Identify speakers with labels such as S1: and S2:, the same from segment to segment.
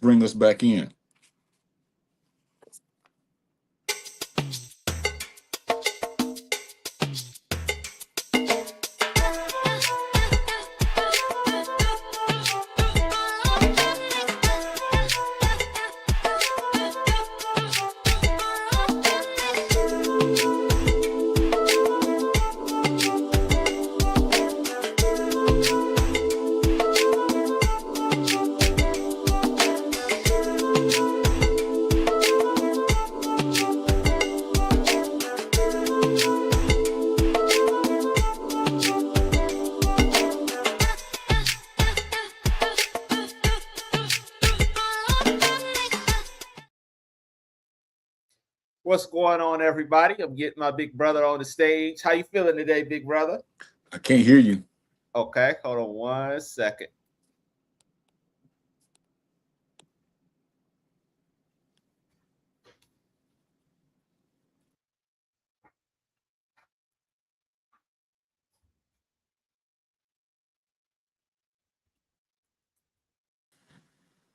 S1: bring us back in.
S2: What's going on, everybody? I'm getting my big brother on the stage. How you feeling today, big brother?
S1: I can't hear you.
S2: Okay, hold on 1 second.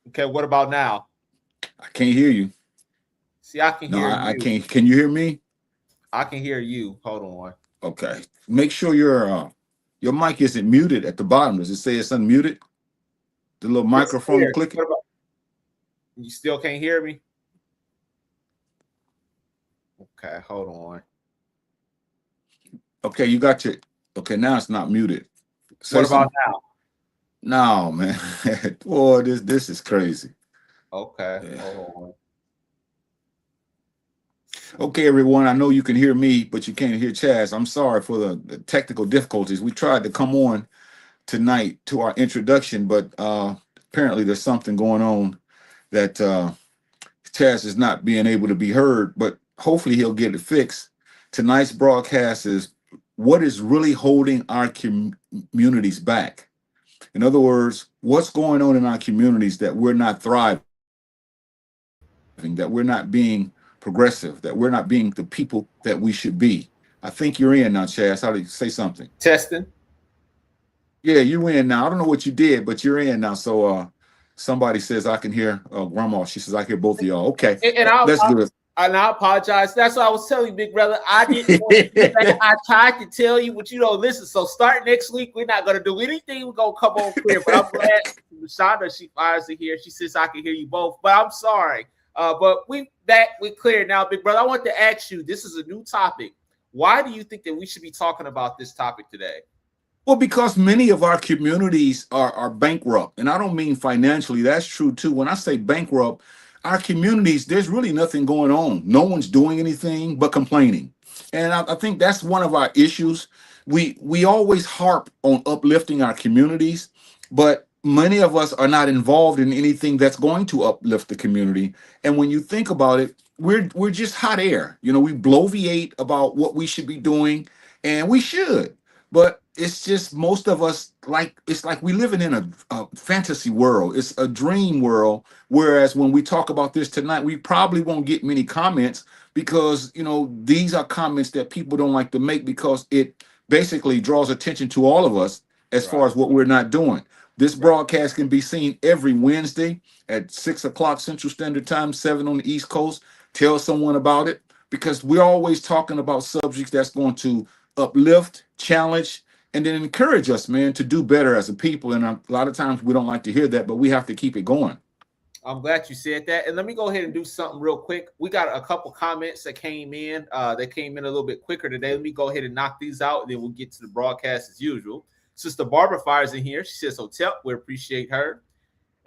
S2: Okay, what about now?
S1: I can't hear you.
S2: See, I can hear you.
S1: I can't. Can you hear me?
S2: I can hear you. Hold on.
S1: Okay. Make sure your mic isn't muted at the bottom. Does it say it's unmuted? The little microphone clicking.
S2: You still can't hear me? Okay, hold on.
S1: Okay, you got your. Okay, now it's not muted.
S2: What about now?
S1: No, man. Boy, this is crazy.
S2: Okay, yeah. Hold on.
S1: Okay, everyone. I know you can hear me, but you can't hear Chazz. I'm sorry for the technical difficulties. We tried to come on tonight to our introduction, but apparently there's something going on that Chazz is not being able to be heard, but hopefully he'll get it fixed. Tonight's broadcast is what is really holding our communities back. In other words, what's going on in our communities that we're not thriving, that we're not being progressive, that we're not being the people that we should be. I think you're in now, Chazz. How do you say something?
S2: Testing.
S1: Yeah, you're in now. I don't know what you did, but you're in now. So somebody says I can hear Grandma. She says I can hear both of y'all. Okay, let's do it.
S2: And I apologize. That's what I was telling you, big brother. I didn't want to I tried to tell you, but listen. So start next week. We're not gonna do anything. We're gonna come on clear. But I'm glad Shonda, she fires it here. She says I can hear you both. But I'm sorry. But we're clear now, big brother. I want to ask you, this is a new topic. Why do you think that we should be talking about this topic today?
S1: Well, because many of our communities are bankrupt. And I don't mean financially. That's true, too. When I say bankrupt, our communities, there's really nothing going on. No one's doing anything but complaining. And I think that's one of our issues. We always harp on uplifting our communities, but many of us are not involved in anything that's going to uplift the community. And when you think about it, we're just hot air. We bloviate about what we should be doing, and we should. But it's just most of us it's like we living in a fantasy world. It's a dream world. Whereas when we talk about this tonight, we probably won't get many comments because, these are comments that people don't like to make because it basically draws attention to all of us as far as what we're not doing. This broadcast can be seen every Wednesday at 6 o'clock Central Standard Time, 7 on the East Coast. Tell someone about it because we're always talking about subjects that's going to uplift, challenge, and then encourage us, man, to do better as a people. And a lot of times we don't like to hear that, but we have to keep it going.
S2: I'm glad you said that. And let me go ahead and do something real quick. We got a couple comments that came in. They came in a little bit quicker today. Let me go ahead and knock these out, and then we'll get to the broadcast as usual. Sister Barbara fires in here. She says, Hotep, we appreciate her.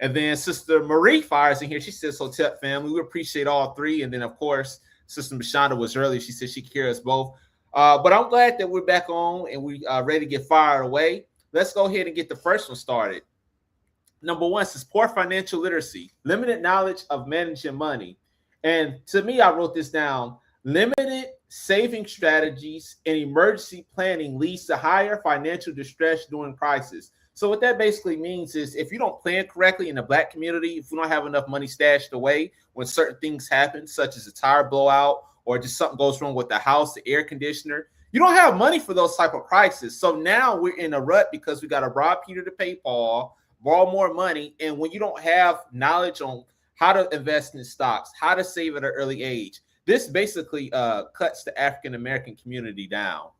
S2: And then Sister Marie fires in here. She says, Hotep family, we appreciate all three. And then, of course, Sister Mashonda was earlier. She said she can hear us both. But I'm glad that we're back on and we are ready to get fired away. Let's go ahead and get the first one started. Number one says poor financial literacy, limited knowledge of managing money. And to me, I wrote this down. Limited saving strategies and emergency planning leads to higher financial distress during crisis. So what that basically means is if you don't plan correctly in the Black community, if you don't have enough money stashed away when certain things happen, such as a tire blowout or just something goes wrong with the house, the air conditioner, you don't have money for those type of crises. So now we're in a rut because we got to rob Peter to pay Paul, borrow more money. And when you don't have knowledge on how to invest in stocks, how to save at an early age, this basically cuts the African American community down.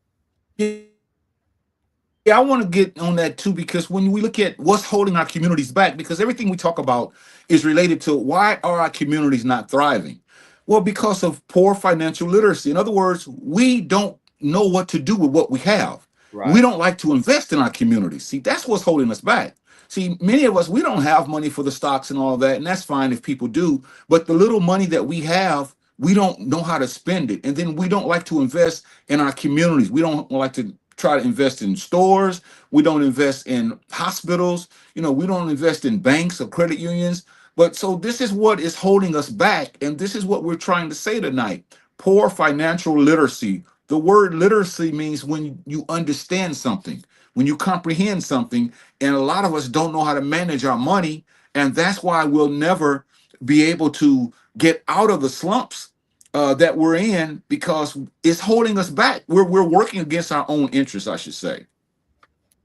S1: Yeah, I want to get on that too, because when we look at what's holding our communities back, because everything we talk about is related to why are our communities not thriving? Well, because of poor financial literacy. In other words, we don't know what to do with what we have. We
S2: Right.
S1: don't like to invest in our communities. See, that's what's holding us back. See, many of us, we don't have money for the stocks and all that, and that's fine if people do. But the little money that we have, we don't know how to spend it. And then we don't like to invest in our communities. We don't like to try to invest in stores. We don't invest in hospitals. We don't invest in banks or credit unions. But so this is what is holding us back. And this is what we're trying to say tonight. Poor financial literacy. The word literacy means when you understand something, when you comprehend something. And a lot of us don't know how to manage our money. And that's why we'll never be able to get out of the slumps that we're in, because it's holding us back. We're working against our own interests, I should say.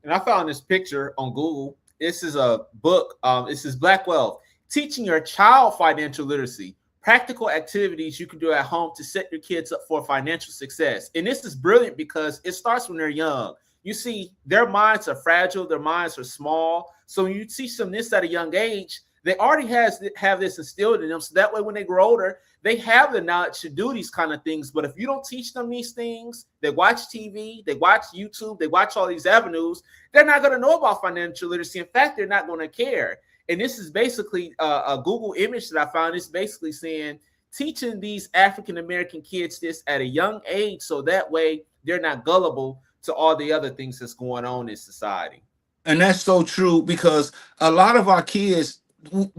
S2: And I found this picture on Google. This is a book. This is Black Wealth, teaching your child financial literacy, practical activities you can do at home to set your kids up for financial success. And this is brilliant because it starts when they're young. You see, their minds are fragile, their minds are small. So when you teach them this at a young age, they already have this instilled in them. So that way, when they grow older, they have the knowledge to do these kind of things. But if you don't teach them these things, they watch TV, they watch YouTube, they watch all these avenues, they're not going to know about financial literacy. In fact, they're not going to care. And this is basically a Google image that I found. It's basically saying teaching these African American kids this at a young age, so that way they're not gullible to all the other things that's going on in society.
S1: And that's so true, because a lot of our kids,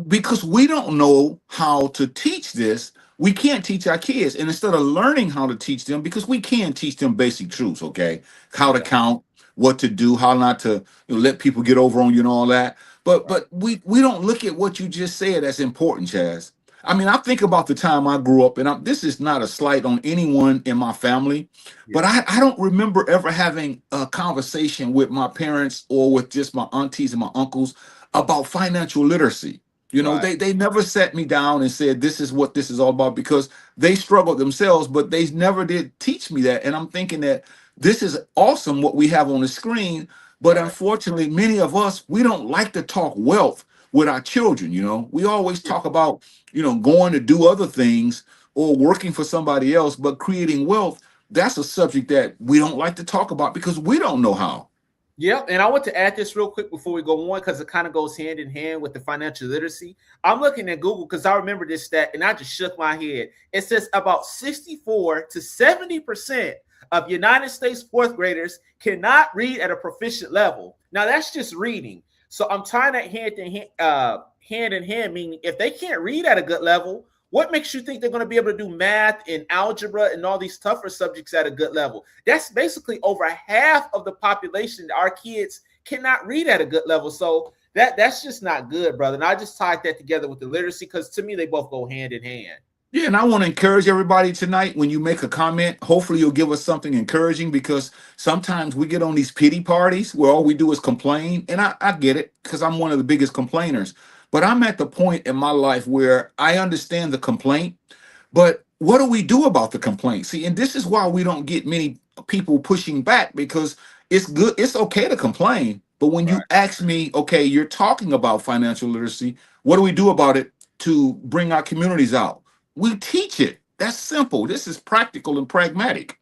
S1: because we don't know how to teach this, we can't teach our kids. And instead of learning how to teach them, because we can teach them basic truths, okay? How to
S2: Yeah.
S1: count, what to do, how not to let people get over on you and all that. But
S2: Right.
S1: we don't look at what you just said as important, Chaz. I mean, I think about the time I grew up, and this is not a slight on anyone in my family, but
S2: Yeah.
S1: I don't remember ever having a conversation with my parents or with just my aunties and my uncles about financial literacy.
S2: Right.
S1: They never sat me down and said, this is what this is all about, because they struggled themselves, but they never did teach me that. And I'm thinking that this is awesome what we have on the screen. But
S2: Right.
S1: unfortunately, many of us, we don't like to talk wealth with our children. We always
S2: Yeah.
S1: talk about, going to do other things or working for somebody else, but creating wealth, that's a subject that we don't like to talk about because we don't know how.
S2: Yep. And I want to add this real quick before we go on, because it kind of goes hand in hand with the financial literacy. I'm looking at Google because I remember this stat and I just shook my head. It says about 64 to 70% of United States fourth graders cannot read at a proficient level. Now, that's just reading. So I'm tying that hand in hand, meaning if they can't read at a good level, what makes you think they're going to be able to do math and algebra and all these tougher subjects at a good level? That's basically over half of the population. Our kids cannot read at a good level. So that's just not good, brother. And I just tied that together with the literacy because to me, they both go hand in hand.
S1: Yeah, and I want to encourage everybody tonight, when you make a comment, hopefully you'll give us something encouraging, because sometimes we get on these pity parties where all we do is complain. And I get it, because I'm one of the biggest complainers. But I'm at the point in my life where I understand the complaint. But what do we do about the complaint? See, and this is why we don't get many people pushing back, because it's good, it's okay to complain. But when
S2: Right.
S1: you ask me, okay, you're talking about financial literacy, what do we do about it to bring our communities out? We teach it. That's simple. This is practical and pragmatic.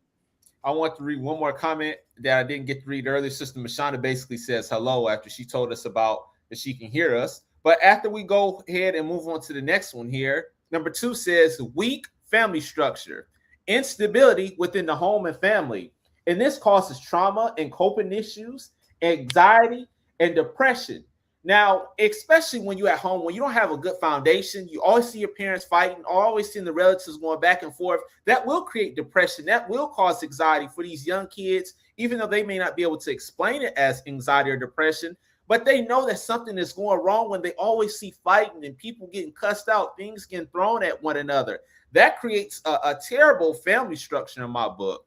S2: I want to read one more comment that I didn't get to read earlier. Sister Mashana basically says hello after she told us about that she can hear us. But after we go ahead and move on to the next one here, number 2 says weak family structure, instability within the home and family. And this causes trauma and coping issues, anxiety, and depression. Now, especially when you're at home, when you don't have a good foundation, you always see your parents fighting, always seeing the relatives going back and forth. That will create depression. That will cause anxiety for these young kids, even though they may not be able to explain it as anxiety or depression. But they know that something is going wrong when they always see fighting and people getting cussed out, things getting thrown at one another. That creates a terrible family structure in my book.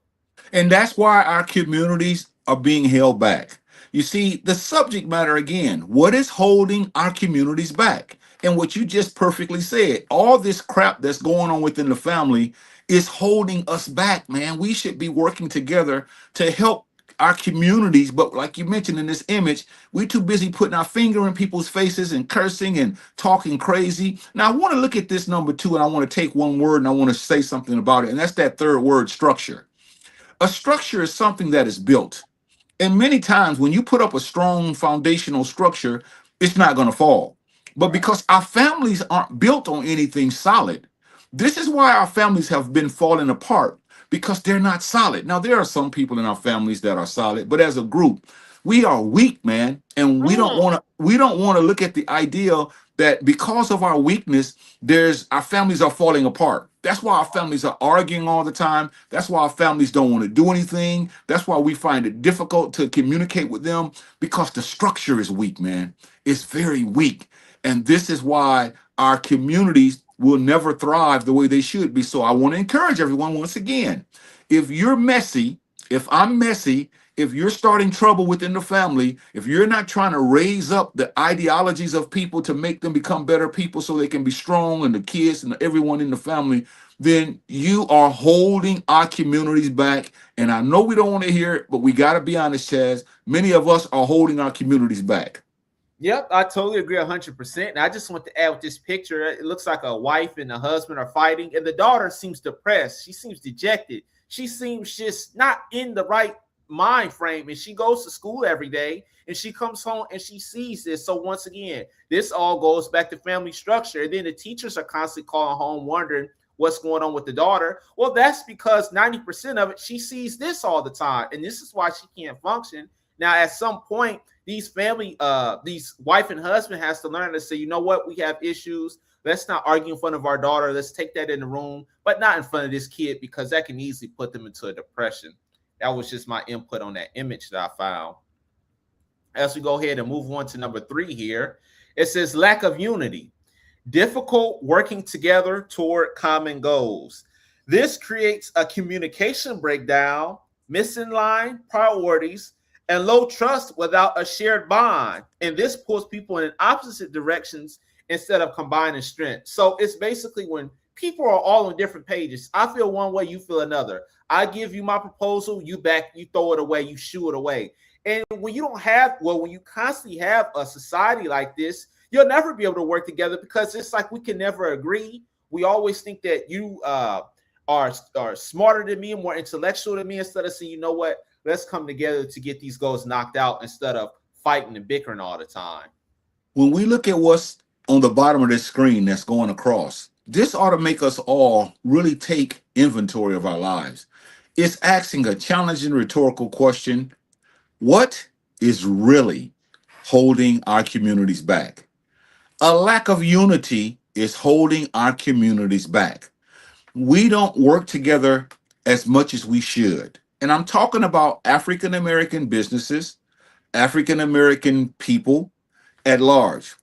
S1: And that's why our communities are being held back. You see, the subject matter again, what is holding our communities back? And what you just perfectly said, all this crap that's going on within the family is holding us back, man. We should be working together to help our communities. But like you mentioned in this image, we're too busy putting our finger in people's faces and cursing and talking crazy. Now, I want to look at this number two, and I want to take one word and I want to say something about it. And that's that third word, structure. A structure is something that is built. And many times when you put up a strong foundational structure, it's not going to fall. But
S2: Right.
S1: because our families aren't built on anything solid, this is why our families have been falling apart because they're not solid. Now, there are some people in our families that are solid, but as a group, we are weak, man. And we don't want to look at the idea that because of our weakness, there's our families are falling apart. That's why our families are arguing all the time. That's why our families don't want to do anything. That's why we find it difficult to communicate with them because the structure is weak, man. It's very weak. And this is why our communities will never thrive the way they should be. So I want to encourage everyone once again, if you're messy, if I'm messy, if you're starting trouble within the family, if you're not trying to raise up the ideologies of people to make them become better people so they can be strong and the kids and everyone in the family, then you are holding our communities back. And I know we don't want to hear it, but we got to be honest, Chaz. Many of us are holding our communities back.
S2: Yep, I totally agree 100%. And I just want to add with this picture, it looks like a wife and a husband are fighting, and the daughter seems depressed. She seems dejected. She seems just not in the right mind frame. And she goes to school every day and she comes home and she sees this. So once again, this all goes back to family structure. And then the teachers are constantly calling home wondering what's going on with the daughter. Well, that's because 90% of it, she sees this all the time. And this is why she can't function. Now, at some point, these wife and husband has to learn to say, you know what, we have issues. Let's not argue in front of our daughter. Let's take that in the room, but not in front of this kid because that can easily put them into a depression. That was just my input on that image that I found. As we go ahead and move on to number 3 here, it says lack of unity, difficult working together toward common goals. This creates a communication breakdown, missing line priorities, and low trust without a shared bond. And this pulls people in opposite directions instead of combining strength. So it's basically when people are all on different pages. I feel one way, you feel another. I give you my proposal, you throw it away, you shoo it away. And when when you constantly have a society like this, you'll never be able to work together because it's like we can never agree. We always think that you are smarter than me, more intellectual than me, instead of saying, you know what, let's come together to get these goals knocked out instead of fighting and bickering all the time.
S1: When we look at what's on the bottom of this screen that's going across, this ought to make us all really take inventory of our lives. It's asking a challenging rhetorical question. What is really holding our communities back? A lack of unity is holding our communities back. We don't work together as much as we should. And I'm talking about African American businesses, African American people at large.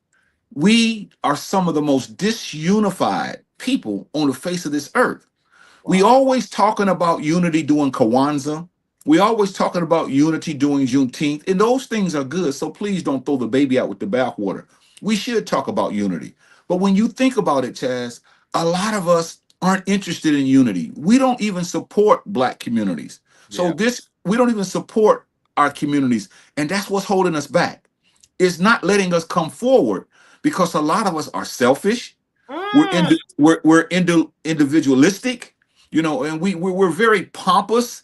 S1: We are some of the most disunified people on the face of this earth. We
S2: Wow.
S1: always talking about unity doing Kwanzaa. We always talking about unity doing Juneteenth, and those things are good. So please don't throw the baby out with the bathwater. We should talk about unity. But when you think about it, Chaz, a lot of us aren't interested in unity. We don't even support Black communities. So
S2: Yeah.
S1: this we don't even support our communities, and that's what's holding us back. It's not letting us come forward because a lot of us are selfish.
S2: Mm.
S1: We're individualistic, and we're very pompous.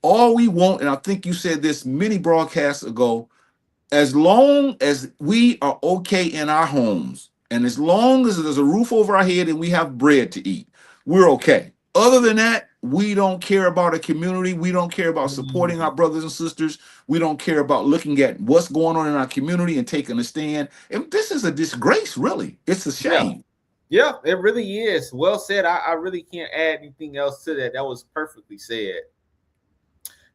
S1: All we want, and I think you said this many broadcasts ago, as long as we are okay in our homes, and as long as there's a roof over our head and we have bread to eat, we're okay. Other than that, we don't care about a community. We don't care about supporting our
S2: Mm.
S1: brothers and sisters. We don't care about looking at what's going on in our community and taking a stand. And this is a disgrace, really. It's a
S2: Yeah.
S1: shame.
S2: Yeah, it really is. Well said. I really can't add anything else to that. That was perfectly said.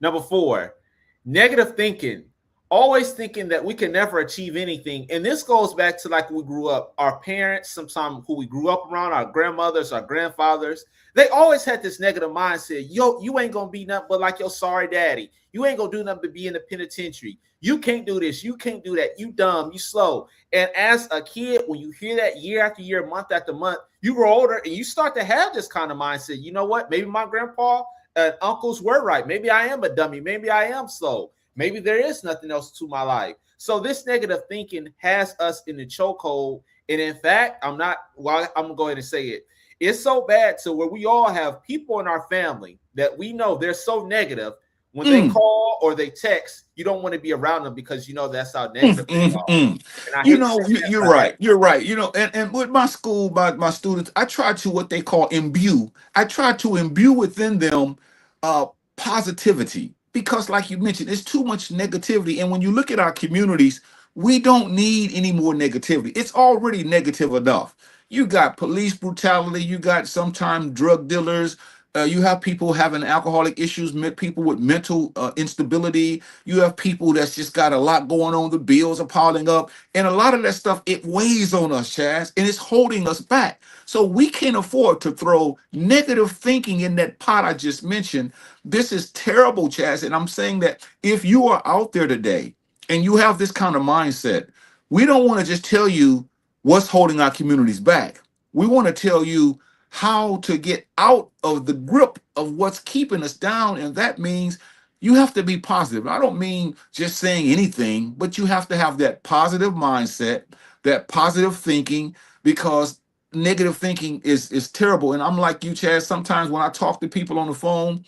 S2: Number 4, negative thinking. always thinking that we can never achieve anything. And this goes back to like we grew up, our parents, sometimes who we grew up around, our grandmothers, our grandfathers, they always had this negative mindset. Yo, you ain't gonna be nothing but like your sorry daddy. You ain't gonna do nothing but be in the penitentiary. You can't do this, you can't do that, you dumb, you slow. And as a kid, when you hear that year after year, month after month, you grow older and you start to have this kind of mindset. You know what? Maybe my grandpa and uncles were right. Maybe I am a dummy. Maybe I am slow. Maybe there is nothing else to my life. So this negative thinking has us in the chokehold. And in fact, I'm gonna go ahead and say it. It's so bad to where we all have people in our family that we know they're so negative. When they call or they text, you don't want to be around them because you know that's how negative they are. And I
S1: You
S2: hate to
S1: know,
S2: say that,
S1: you're
S2: but I
S1: right. You're right. You know, and with my school, my students, I try to what they call imbue. I try to imbue within them uh positivity because, like you mentioned, it's too much negativity. And when you look at our communities, we don't need any more negativity. It's already negative enough. You got police brutality. You got sometimes drug dealers. You have people having alcoholic issues, people with mental instability. You have people that's just got a lot going on. The bills are piling up. And a lot of that stuff, it weighs on us, Chaz, and it's holding us back. So we can't afford to throw negative thinking in that pot I just mentioned. This is terrible, Chaz. And I'm saying that if you are out there today and you have this kind of mindset, we don't want to just tell you what's holding our communities back. We want to tell you how to get out of the grip of what's keeping us down. And that means you have to be positive. I don't mean just saying anything, but you have to have that positive mindset, that positive thinking, because negative thinking is terrible. And I'm like you, Chad, sometimes when I talk to people on the phone,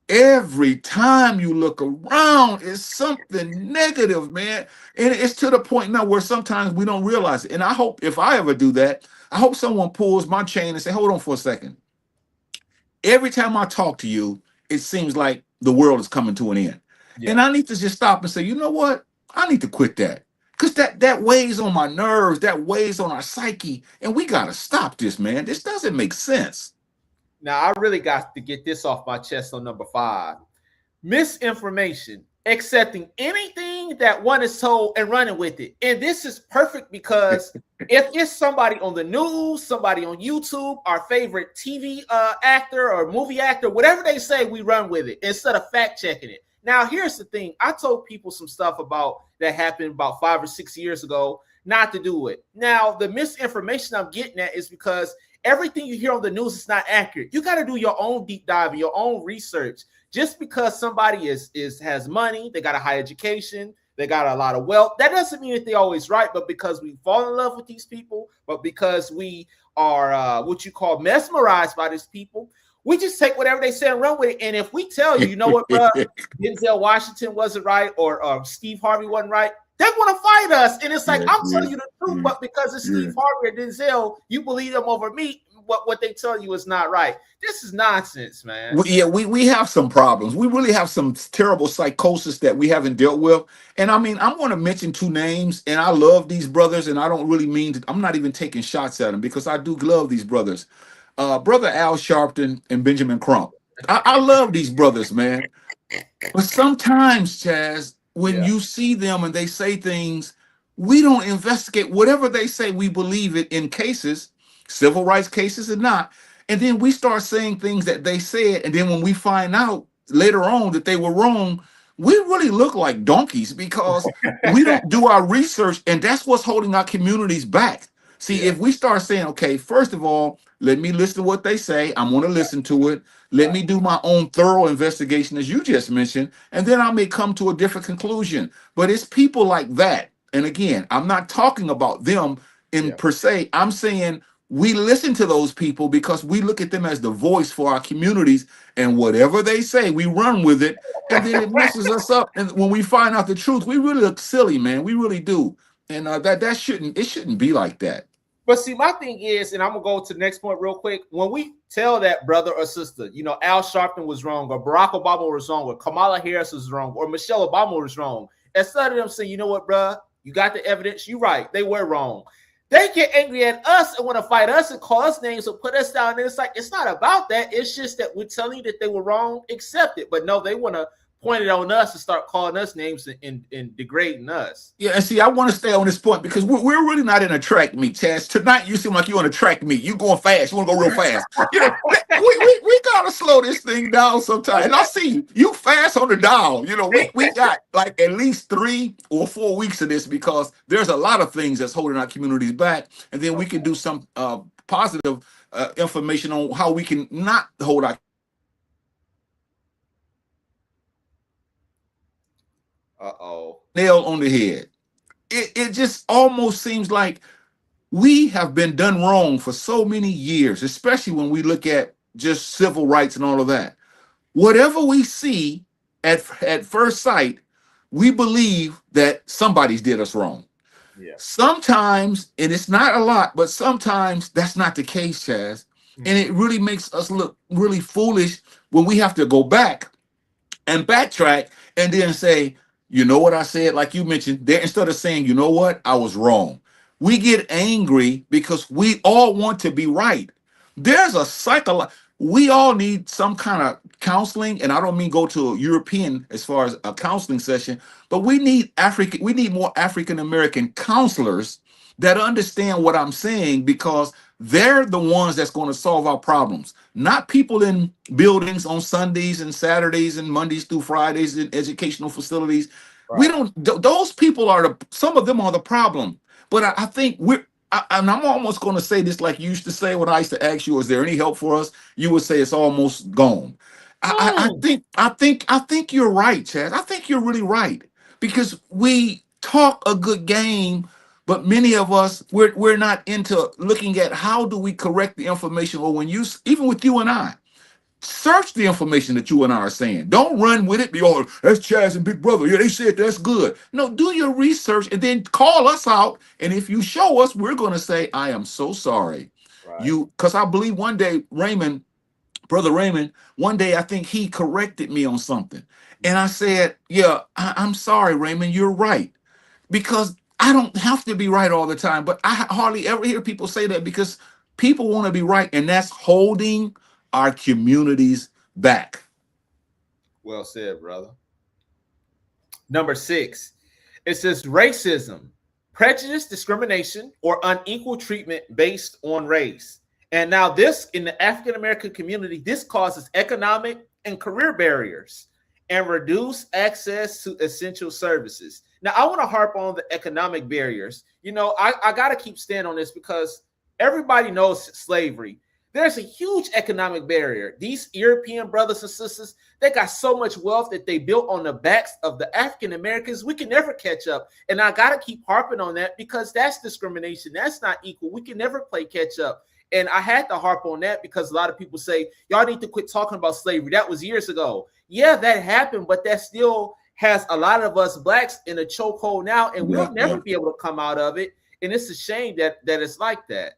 S1: every time you look around, it's something negative, man. And it's to the point now where sometimes we don't realize it. And I hope if I ever do that, I hope someone pulls my chain and say, hold on for a second. Every time I talk to you, it seems like the world is coming to an end.
S2: yeah.
S1: And I need to just stop and say, you know what? I need to quit that. Because that weighs on my nerves, that weighs on our psyche. And we got to stop this, man. This doesn't make sense.
S2: Now I really got to get this off my chest on number 5. Misinformation, accepting anything that one is told and running with it. And this is perfect because if it's somebody on the news, somebody on YouTube, our favorite TV actor or movie actor, whatever they say, we run with it instead of fact checking it. Now, here's the thing. I told people some stuff about that happened about 5 or 6 years ago, not to do it. Now, the misinformation I'm getting at is because everything you hear on the news is not accurate. You got to do your own deep dive, your own research. Just because somebody has money, they got a high education, they got a lot of wealth, that doesn't mean that they're always right. But because we fall in love with these people, but because we are what you call mesmerized by these people, we just take whatever they say and run with it. And if we tell you, you know what, bro, Denzel Washington wasn't right, or Steve Harvey wasn't right, they're going to fight us. And it's like, I'm telling you the truth, but because it's Steve Harvey or Denzel, you believe them over me. What they tell you is not right. This is nonsense, man.
S1: We have some problems. We really have some terrible psychosis that we haven't dealt with. And I mean, I'm going to mention 2 names, and I love these brothers, and I don't really mean to, I'm not even taking shots at them because I do love these brothers. Brother Al Sharpton and Benjamin Crump. I love these brothers, man. But sometimes, Chaz, when you see them and they say things, we don't investigate. Whatever they say, we believe it in cases, civil rights cases or not. And then we start saying things that they said. And then when we find out later on that they were wrong, we really look like donkeys because we don't do our research. And that's what's holding our communities back. See, if we start saying, okay, first of all, let me listen to what they say. I'm going to listen to it. Let me do my own thorough investigation, as you just mentioned, and then I may come to a different conclusion. But it's people like that. And again, I'm not talking about them in per se. I'm saying we listen to those people because we look at them as the voice for our communities, and whatever they say, we run with it, and then it messes us up. And when we find out the truth, we really look silly, man. We really do. And that shouldn't be like that.
S2: But see, my thing is, and I'm gonna go to the next point real quick. When we tell that brother or sister, you know, Al Sharpton was wrong, or Barack Obama was wrong, or Kamala Harris was wrong, or Michelle Obama was wrong, instead of them saying, you know what, bro, you got the evidence, you're right, they were wrong. They get angry at us and want to fight us and call us names or put us down. And it's like, it's not about that. It's just that we're telling you that they were wrong, accept it. But no, they want to point it on us and start calling us names and degrading us.
S1: Yeah, and see, I want to stay on this point because we're really not in a track meet, Chaz. Tonight, you seem like you're on a track meet. You going fast. You want to go real fast. You know, we gotta slow this thing down sometime. And I see you fast on the dial. You know, we got like at least 3 or 4 weeks of this because there's a lot of things that's holding our communities back, and then we can do some positive information on how we can not hold our
S2: Uh-oh.
S1: nail on the head. It just almost seems like we have been done wrong for so many years, especially when we look at just civil rights and all of that. Whatever we see at first sight, we believe that somebody's did us wrong.
S2: Yeah.
S1: Sometimes, and it's not a lot, but sometimes that's not the case, Chaz. And it really makes us look really foolish when we have to go back and backtrack and then say, you know what I said, like you mentioned, there instead of saying, you know what, I was wrong. We get angry because we all want to be right. There's a we all need some kind of counseling, and I don't mean go to a European as far as a counseling session, but we need more African American counselors that understand what I'm saying because they're the ones that's going to solve our problems, not people in buildings on Sundays and Saturdays and Mondays through Fridays in educational facilities. We
S2: Right.
S1: don't, those people are some of them are the problem. But I think and I'm almost going to say this like you used to say when I used to ask you, is there any help for us? You would say it's almost gone.
S2: Mm.
S1: I think you're right, Chad. I think you're really right because we talk a good game, but many of us we're not into looking at how do we correct the information. Or when you even with you and I, search the information that you and I are saying. Don't run with it. Be all that's Chaz and Big Brother. Yeah, they said that's good. No, do your research and then call us out. And if you show us, we're going to say, I am so sorry.
S2: Right.
S1: Because I believe one day Brother Raymond, one day I think he corrected me on something. And I said, yeah, I'm sorry, Raymond, you're right. Because I don't have to be right all the time. But I hardly ever hear people say that because people want to be right. And that's holding our communities back.
S2: Well said, brother. Number 6, it says racism, prejudice, discrimination, or unequal treatment based on race. And now, this in the African American community, this causes economic and career barriers and reduce access to essential services. Now, I want to harp on the economic barriers. You know, I got to keep standing on this because everybody knows slavery. There's a huge economic barrier. These European brothers and sisters, they got so much wealth that they built on the backs of the African Americans. We can never catch up. And I got to keep harping on that because that's discrimination. That's not equal. We can never play catch up. And I had to harp on that because a lot of people say, y'all need to quit talking about slavery. That was years ago. Yeah, that happened, but that still has a lot of us blacks in a chokehold now, and we'll never be able to come out of it. And it's a shame that it's like that.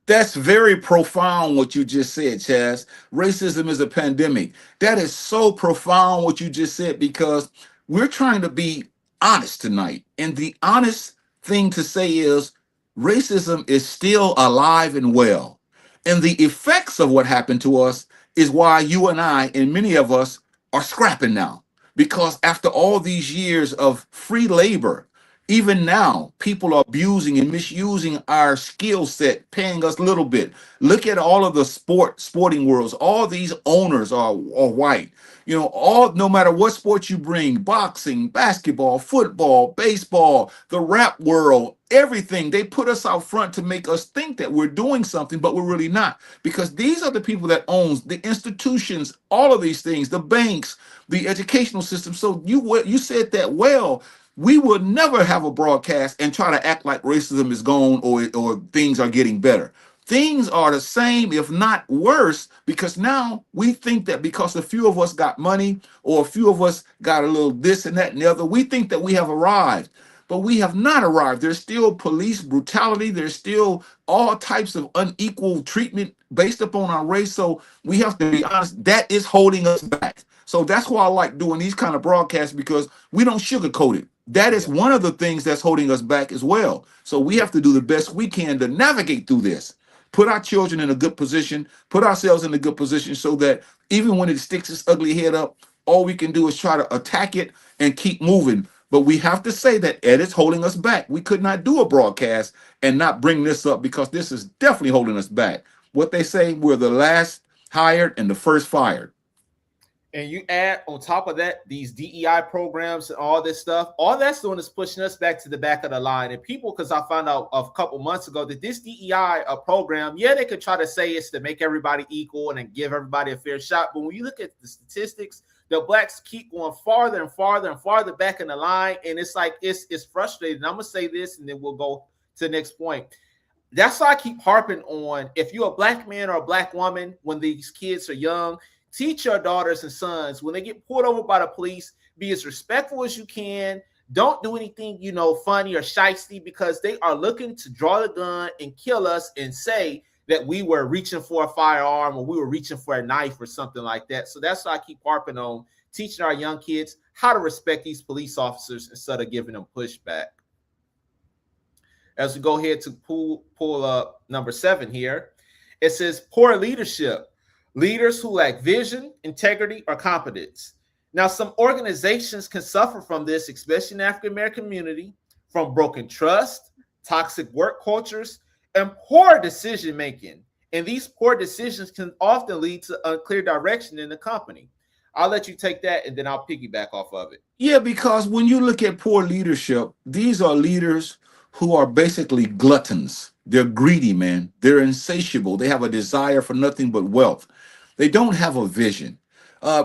S1: That's very profound what you just said, Chaz. Racism is a pandemic. That is so profound what you just said because we're trying to be honest tonight. And the honest thing to say is racism is still alive and well. And the effects of what happened to us is why you and I, and many of us, are scrapping now. Because after all these years of free labor, even now, people are abusing and misusing our skill set, paying us a little bit. Look at all of the sporting worlds. All these owners are white. You know, all no matter what sport you bring, boxing, basketball, football, baseball, the rap world, everything, they put us out front to make us think that we're doing something, but we're really not. Because these are the people that owns the institutions, all of these things, the banks, the educational system. So you said that well. We will never have a broadcast and try to act like racism is gone or things are getting better. Things are the same, if not worse, because now we think that because a few of us got money or a few of us got a little this and that and the other, we think that we have arrived. But we have not arrived. There's still police brutality. There's still all types of unequal treatment based upon our race. So we have to be honest, that is holding us back. So that's why I like doing these kind of broadcasts because we don't sugarcoat it. That is
S2: Yeah.
S1: one of the things that's holding us back as well. So we have to do the best we can to navigate through this, put our children in a good position, put ourselves in a good position so that even when it sticks its ugly head up, all we can do is try to attack it and keep moving. But we have to say that Ed is holding us back. We could not do a broadcast and not bring this up because this is definitely holding us back. What they say, we're the last hired and the first fired.
S2: And you add on top of that these DEI programs and all this stuff, all that's doing is pushing us back to the back of the line. And people, because I found out a couple months ago that this DEI program, yeah, they could try to say it's to make everybody equal and then give everybody a fair shot. But when you look at the statistics, the blacks keep going farther and farther and farther back in the line. And it's like, it's frustrating. I'm going to say this and then we'll go to the next point. That's why I keep harping on, if you're a black man or a black woman, when these kids are young, teach your daughters and sons when they get pulled over by the police, be as respectful as you can. Don't do anything, funny or shisty, because they are looking to draw the gun and kill us and say that we were reaching for a firearm or we were reaching for a knife or something like that. So that's why I keep harping on teaching our young kids how to respect these police officers instead of giving them pushback. As we go ahead to pull up number 7 here, it says poor leadership. Leaders who lack vision, integrity, or competence. Now, some organizations can suffer from this, especially in the African American community, from broken trust, toxic work cultures, and poor decision making. And these poor decisions can often lead to unclear direction in the company. I'll let you take that and then I'll piggyback off of it.
S1: Yeah, because when you look at poor leadership, these are leaders who are basically gluttons. They're greedy, man. They're insatiable. They have a desire for nothing but wealth. They don't have a vision.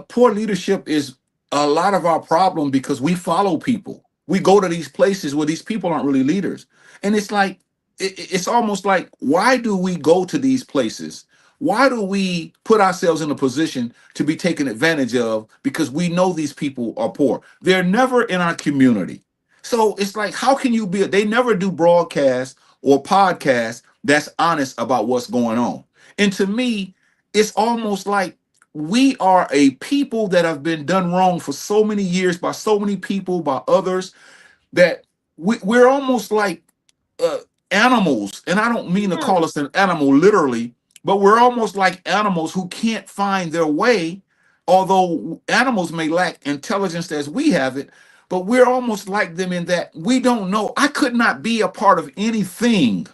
S1: Poor leadership is a lot of our problem because we follow people. We go to these places where these people aren't really leaders. And it's like, it's almost like, why do we go to these places? Why do we put ourselves in a position to be taken advantage of because we know these people are poor? They're never in our community. So it's like, how can you be? They never do broadcasts or podcasts that's honest about what's going on. And to me, it's almost like we are a people that have been done wrong for so many years by so many people, by others, that we're almost like uh, animals. And I don't mean to call us an animal literally, but we're almost like animals who can't find their way. Although animals may lack intelligence as we have it, but we're almost like them in that we don't know. I could not be a part of anything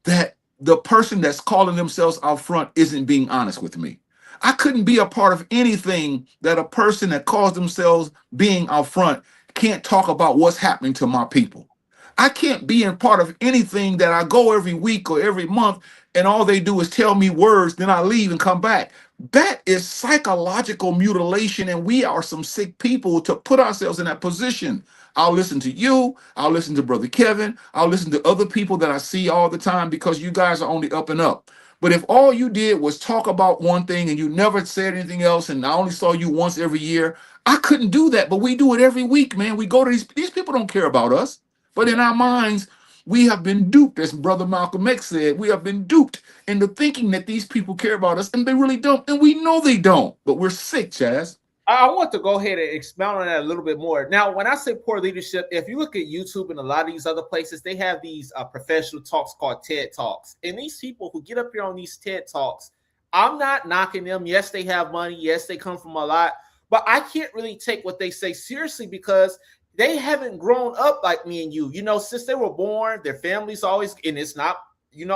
S1: that the person that's calling themselves out front isn't being honest with me. I couldn't be a part of anything that a person that calls themselves being out front can't talk about what's happening to my people. I can't be in part of anything that I go every week or every month and all they do is tell me words, then I leave and come back. That is psychological mutilation, and we are some sick people to put ourselves in that position. I'll listen to you. I'll listen to Brother Kevin. I'll listen to other people that I see all the time because you guys are on the up and up. But if all you did was talk about one thing and you never said anything else, and I only saw you once every year, I couldn't do that. But we do it every week, man. We go to these people don't care about us. But in our minds, we have been duped, as Brother Malcolm X said. We have been duped into thinking that these people care about us, and they really don't. And we know they don't. But we're sick, Chazz.
S2: I want to go ahead and expound on that a little bit more. Now, when I say poor leadership, if you look at YouTube and a lot of these other places, they have these professional talks called TED Talks. And these people who get up here on these TED Talks, I'm not knocking them. Yes, they have money. Yes, they come from a lot. But I can't really take what they say seriously because they haven't grown up like me and you. Since they were born, their families always, and it's not,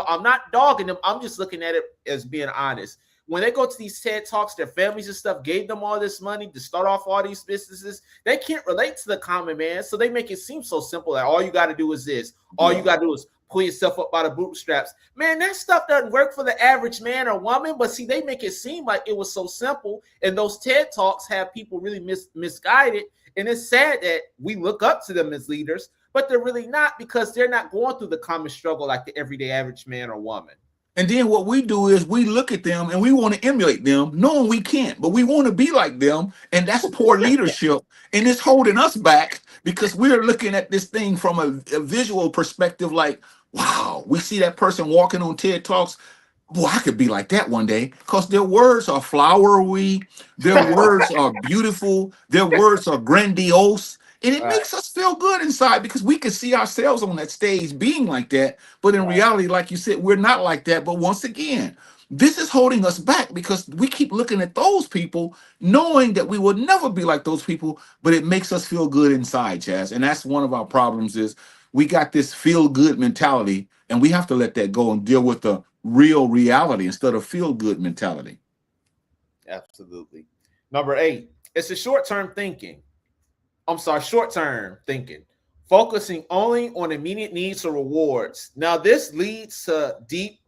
S2: I'm not dogging them. I'm just looking at it as being honest. When they go to these TED Talks, their families and stuff gave them all this money to start off all these businesses. They can't relate to the common man, so they make it seem so simple that all you got to do is this. All you got to do is pull yourself up by the bootstraps. Man, that stuff doesn't work for the average man or woman, but see, they make it seem like it was so simple, and those TED Talks have people really misguided, and it's sad that we look up to them as leaders, but they're really not because they're not going through the common struggle like the everyday average man or woman.
S1: And then what we do is we look at them and we want to emulate them, knowing we can't, but we want to be like them. And that's poor leadership. And it's holding us back because we're looking at this thing from a visual perspective like, wow, we see that person walking on TED Talks. Boy, I could be like that one day because their words are flowery, their words are beautiful, their words are grandiose. And it makes us feel good inside because we can see ourselves on that stage being like that. But in reality, like you said, we're not like that. But once again, This is holding us back because we keep looking at those people, knowing that we will never be like those people, but it makes us feel good inside, Chaz. And that's one of our problems is we got this feel good mentality, and we have to let that go and deal with the real reality instead of feel good mentality.
S2: Absolutely. Number 8, it's a short-term thinking. I'm sorry, short-term thinking, focusing only on immediate needs or rewards. Now, this leads to to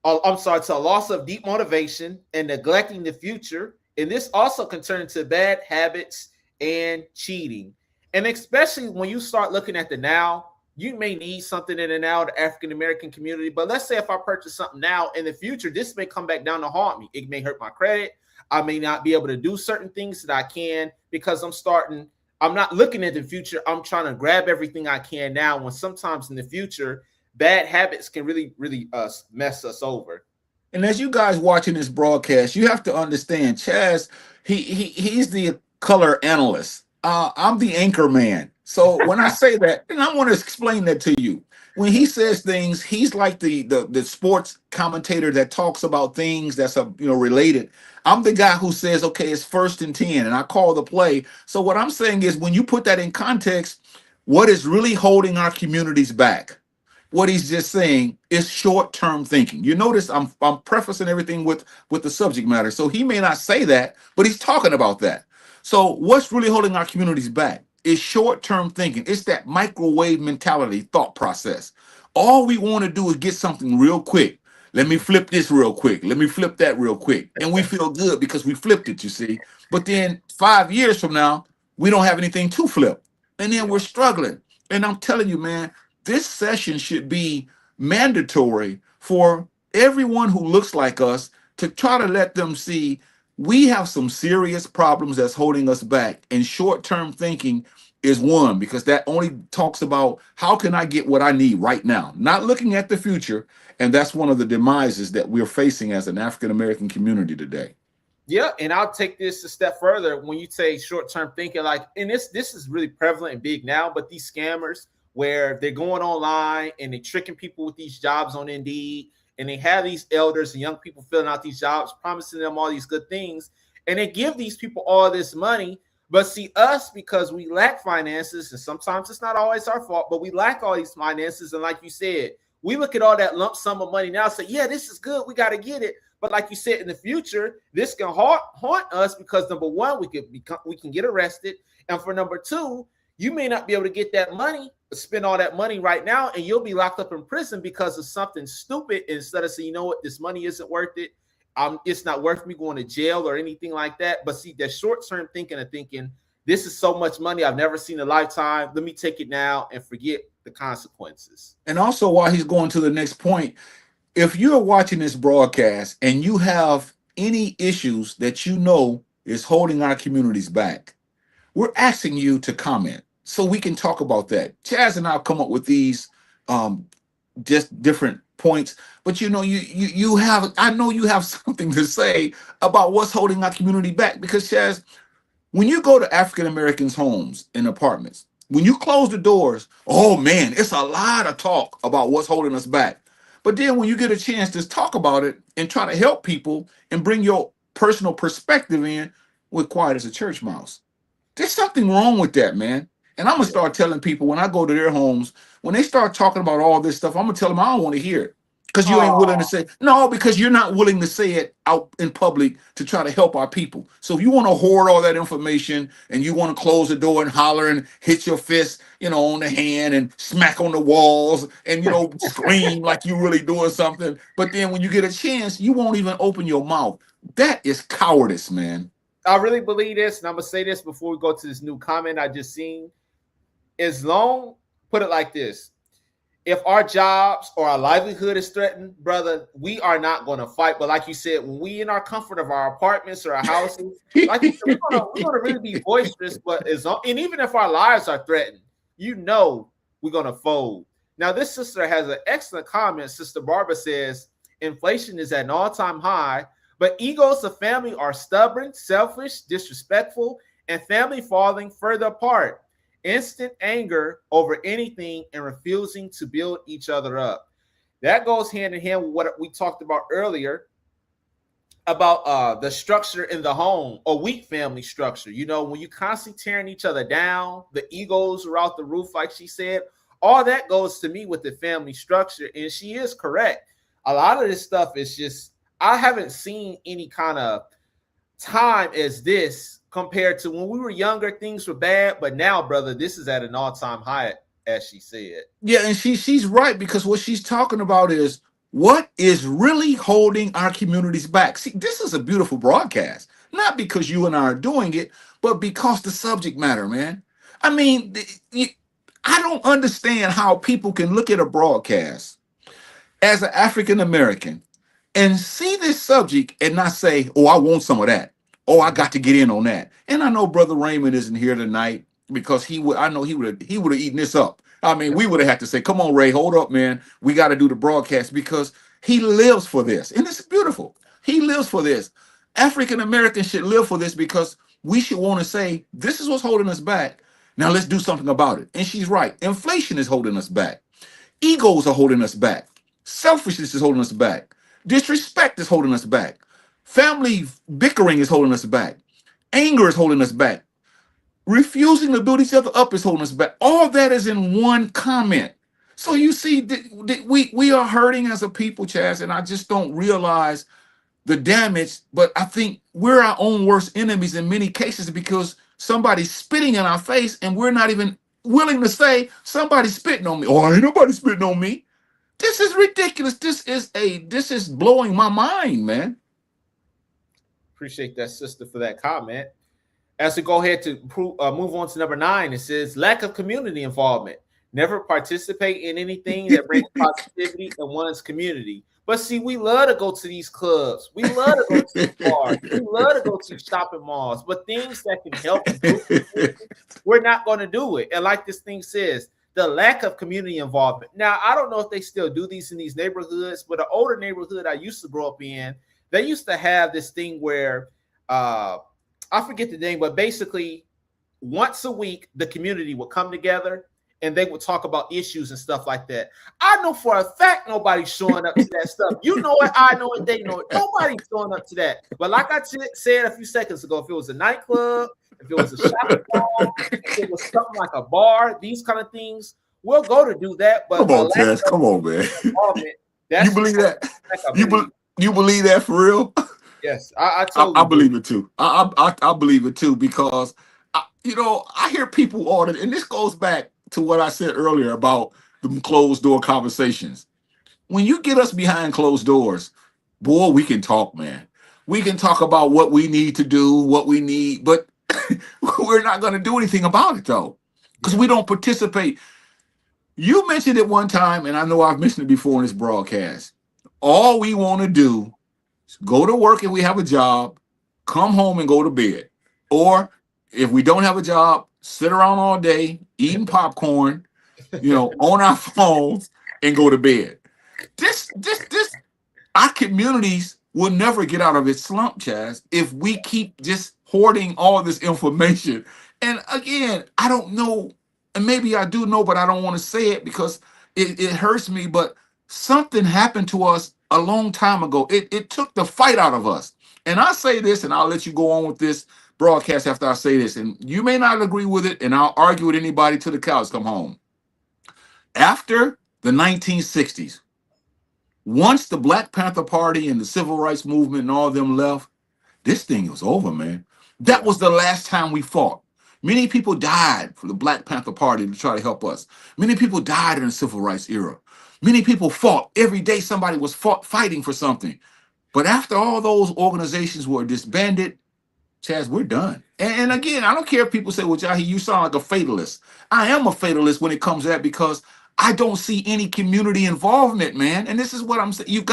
S2: a loss of deep motivation and neglecting the future. And this also can turn into bad habits and cheating. And especially when you start looking at the now, you may need something in the now, the African American community. But let's say if I purchase something now in the future, this may come back down to haunt me. It may hurt my credit. I may not be able to do certain things that I can because I'm not looking at the future. I'm trying to grab everything I can now when sometimes in the future, bad habits can really, really mess us over.
S1: And as you guys watching this broadcast, you have to understand, Chaz, he's the color analyst. I'm the anchor man. So when I say that, and I want to explain that to you. When he says things, he's like the sports commentator that talks about things that's related. I'm the guy who says, okay, it's 1st and 10, and I call the play. So what I'm saying is, when you put that in context, what is really holding our communities back? What he's just saying is short-term thinking. You notice I'm prefacing everything with the subject matter. So he may not say that, but he's talking about that. So what's really holding our communities back is short-term thinking. It's that microwave mentality thought process. All we want to do is get something real quick. Let me flip this real quick. Let me flip that real quick. And we feel good because we flipped it, you see. But then 5 years from now, we don't have anything to flip. And then we're struggling. And I'm telling you, man, this session should be mandatory for everyone who looks like us to try to let them see we have some serious problems that's holding us back. And short-term thinking is one, because that only talks about how can I get what I need right now, not looking at the future. And that's one of the demises that we're facing as an African American community today.
S2: Yeah, and I'll take this a step further. When you say short-term thinking, like, and this is really prevalent and big now, but these scammers where they're going online and they're tricking people with these jobs on Indeed, and they have these elders and young people filling out these jobs, promising them all these good things, and they give these people all this money. But see, us, because we lack finances, and sometimes it's not always our fault, but we lack all these finances. And like you said, we look at all that lump sum of money now and say, yeah, this is good, we got to get it. But like you said, in the future, this can haunt us because number one, we can get arrested, and for number two, you may not be able to get that money, spend all that money right now, and you'll be locked up in prison because of something stupid. Instead of saying, you know what, this money isn't worth it. It's not worth me going to jail or anything like that. But see, that short-term thinking of thinking, this is so much money I've never seen in a lifetime. Let me take it now and forget the consequences.
S1: And also, while he's going to the next point, if you're watching this broadcast and you have any issues that you know is holding our communities back, we're asking you to comment so we can talk about that. Chaz and I'll come up with these just different points, but you have, I know you have something to say about what's holding our community back, because Chaz, when you go to African Americans' homes and apartments, when you close the doors, oh man, it's a lot of talk about what's holding us back. But then when you get a chance to talk about it and try to help people and bring your personal perspective in, we're quiet as a church mouse. There's something wrong with that, man. And I'm gonna start telling people when I go to their homes, when they start talking about all this stuff, I'm gonna tell them I don't want to hear it. Because you ain't willing to say no, because you're not willing to say it out in public to try to help our people. So if you want to hoard all that information and you want to close the door and holler and hit your fist, on the hand and smack on the walls and scream like you really doing something, but then when you get a chance, you won't even open your mouth. That is cowardice, man.
S2: I really believe this, and I'm gonna say this before we go to this new comment I just seen. Put it like this: if our jobs or our livelihood is threatened, brother, we are not going to fight. But like you said, when we in our comfort of our apartments or our houses, like you said, we're going to really be boisterous. And even if our lives are threatened, we're going to fold. Now, this sister has an excellent comment. Sister Barbara says, inflation is at an all-time high, but egos of family are stubborn, selfish, disrespectful, and family falling further apart. Instant anger over anything and refusing to build each other up. That goes hand in hand with what we talked about earlier. about the structure in the home, a weak family structure. You know, when you constantly tearing each other down, the egos are out the roof, like she said. All that goes to me with the family structure, and she is correct. A lot of this stuff is just I haven't seen any kind of time as this compared to when we were younger. Things were bad, but now, brother, this is at an all-time high, as she said.
S1: Yeah, and she's right because what she's talking about is what is really holding our communities back. See, this is a beautiful broadcast, not because you and I are doing it, but because the subject matter, man. I mean, I don't understand how people can look at a broadcast as an African American and see this subject and not say, "Oh, I want some of that. Oh, I got to get in on that." And I know Brother Raymond isn't here tonight because he would. I know he would have eaten this up. I mean, we would have had to say, "Come on, Ray, hold up, man. We got to do the broadcast," because he lives for this, and it's beautiful. He lives for this. African Americans should live for this because we should want to say, "This is what's holding us back. Now let's do something about it." And she's right. Inflation is holding us back. Egos are holding us back. Selfishness is holding us back. Disrespect is holding us back. Family bickering is holding us back. Anger is holding us back. Refusing to build each other up is holding us back. All that is in one comment. So you see, we are hurting as a people, Chaz, and I just don't realize the damage. But I think we're our own worst enemies in many cases because somebody's spitting in our face and we're not even willing to say somebody's spitting on me. Oh, ain't nobody spitting on me. This is ridiculous. This is blowing my mind, man.
S2: Appreciate that, sister, for that comment. As we go ahead to move on to number 9, it says lack of community involvement. Never participate in anything that brings positivity in one's community. But see, we love to go to these clubs. We love to go to these bars. We love to go to shopping malls. But things that can help improve the community, we're not going to do it. And like this thing says, the lack of community involvement. Now, I don't know if they still do these in these neighborhoods, but an older neighborhood I used to grow up in, they used to have this thing where I forget the name, but basically once a week, the community would come together and they would talk about issues and stuff like that. I know for a fact nobody's showing up to that stuff. You know it, I know it, they know it. Nobody's showing up to that. But like I said a few seconds ago, if it was a nightclub, if it was a shopping mall, if it was something like a bar, these kind of things, we'll go to do that. But
S1: Come on, Tess. Come on, man.
S2: That's
S1: You believe that? You believe that for real?
S2: Yes, I totally
S1: I believe it too. I believe it too because I hear people all that, and this goes back to what I said earlier about the closed door conversations. When you get us behind closed doors, boy, we can talk, man. We can talk about what we need to do, what we need, but we're not going to do anything about it though, because we don't participate. You mentioned it one time, and I know I've mentioned it before in this broadcast. All we want to do is go to work if we have a job, come home and go to bed. Or if we don't have a job, sit around all day eating popcorn, on our phones and go to bed. This our communities will never get out of its slump, Chaz, if we keep just hoarding all this information. And again, I don't know, and maybe I do know, but I don't want to say it because it hurts me. But something happened to us a long time ago. It took the fight out of us. And I say this, and I'll let you go on with this broadcast after I say this. And you may not agree with it, and I'll argue with anybody till the cows come home. After the 1960s, once the Black Panther Party and the Civil Rights Movement and all of them left, this thing was over, man. That was the last time we fought. Many people died for the Black Panther Party to try to help us. Many people died in the Civil Rights era. Many people fought. Every day somebody was fighting for something. But after all those organizations were disbanded, Chaz, we're done. And again, I don't care if people say, well, Jahi, you sound like a fatalist. I am a fatalist when it comes to that because I don't see any community involvement, man. And this is what I'm saying.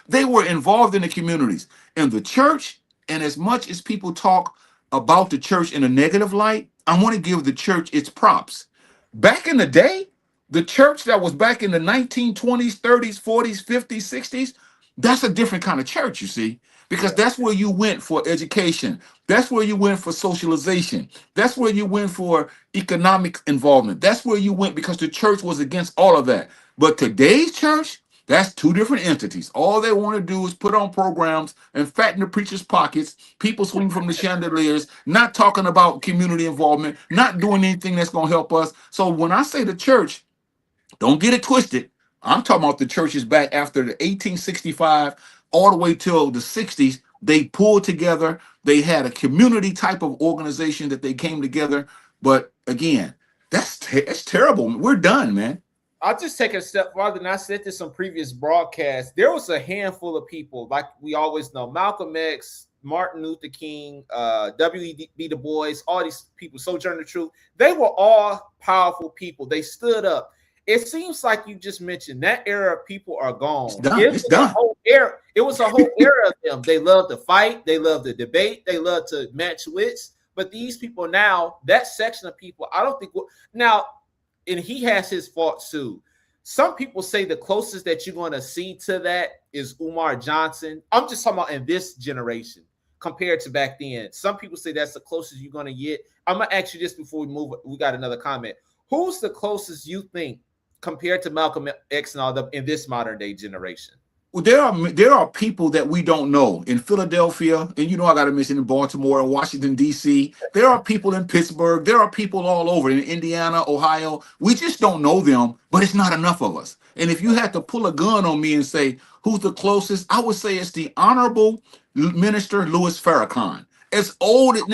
S1: They were involved in the communities. And the church, and as much as people talk about the church in a negative light, I want to give the church its props. Back in the day, the church that was back in the 1920s, 30s, 40s, 50s, 60s, that's a different kind of church, you see, because that's where you went for education. That's where you went for socialization. That's where you went for economic involvement. That's where you went because the church was against all of that. But today's church, That's two different entities. All they want to do is put on programs and fatten the preacher's pockets, people swing from the chandeliers, not talking about community involvement, not doing anything that's going to help us. So when I say the church, don't get it twisted. I'm talking about the churches back after the 1865 all the way till the 60s. They pulled together. They had a community type of organization that they came together. But again, that's terrible. We're done, man.
S2: I'll just take it a step farther. And I said this on previous broadcasts. There was a handful of people, like we always know, Malcolm X, Martin Luther King, W.E.B. Du Bois, all these people, Sojourner Truth. They were all powerful people. They stood up. It seems like you just mentioned that era of people are gone.
S1: It's done. It's done.
S2: It was a whole era of them. They love to fight. They love to debate. They love to match wits. But these people now, that section of people, I don't think now. And he has his faults too. Some people say the closest that you're going to see to that is Umar Johnson. I'm just talking about in this generation compared to back then. Some people say that's the closest you're going to get. I'm going to ask you this before we move. We got another comment. Who's the closest you think compared to Malcolm X and all them in this modern day generation?
S1: Well, there are people that we don't know in Philadelphia, and I got to mention in Baltimore and Washington D.C. There are people in Pittsburgh. There are people all over in Indiana, Ohio. We just don't know them, but it's not enough of us. And if you had to pull a gun on me and say who's the closest, I would say it's the Honorable Minister Louis Farrakhan. As old and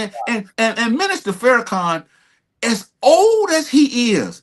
S1: Minister Farrakhan, as old as he is,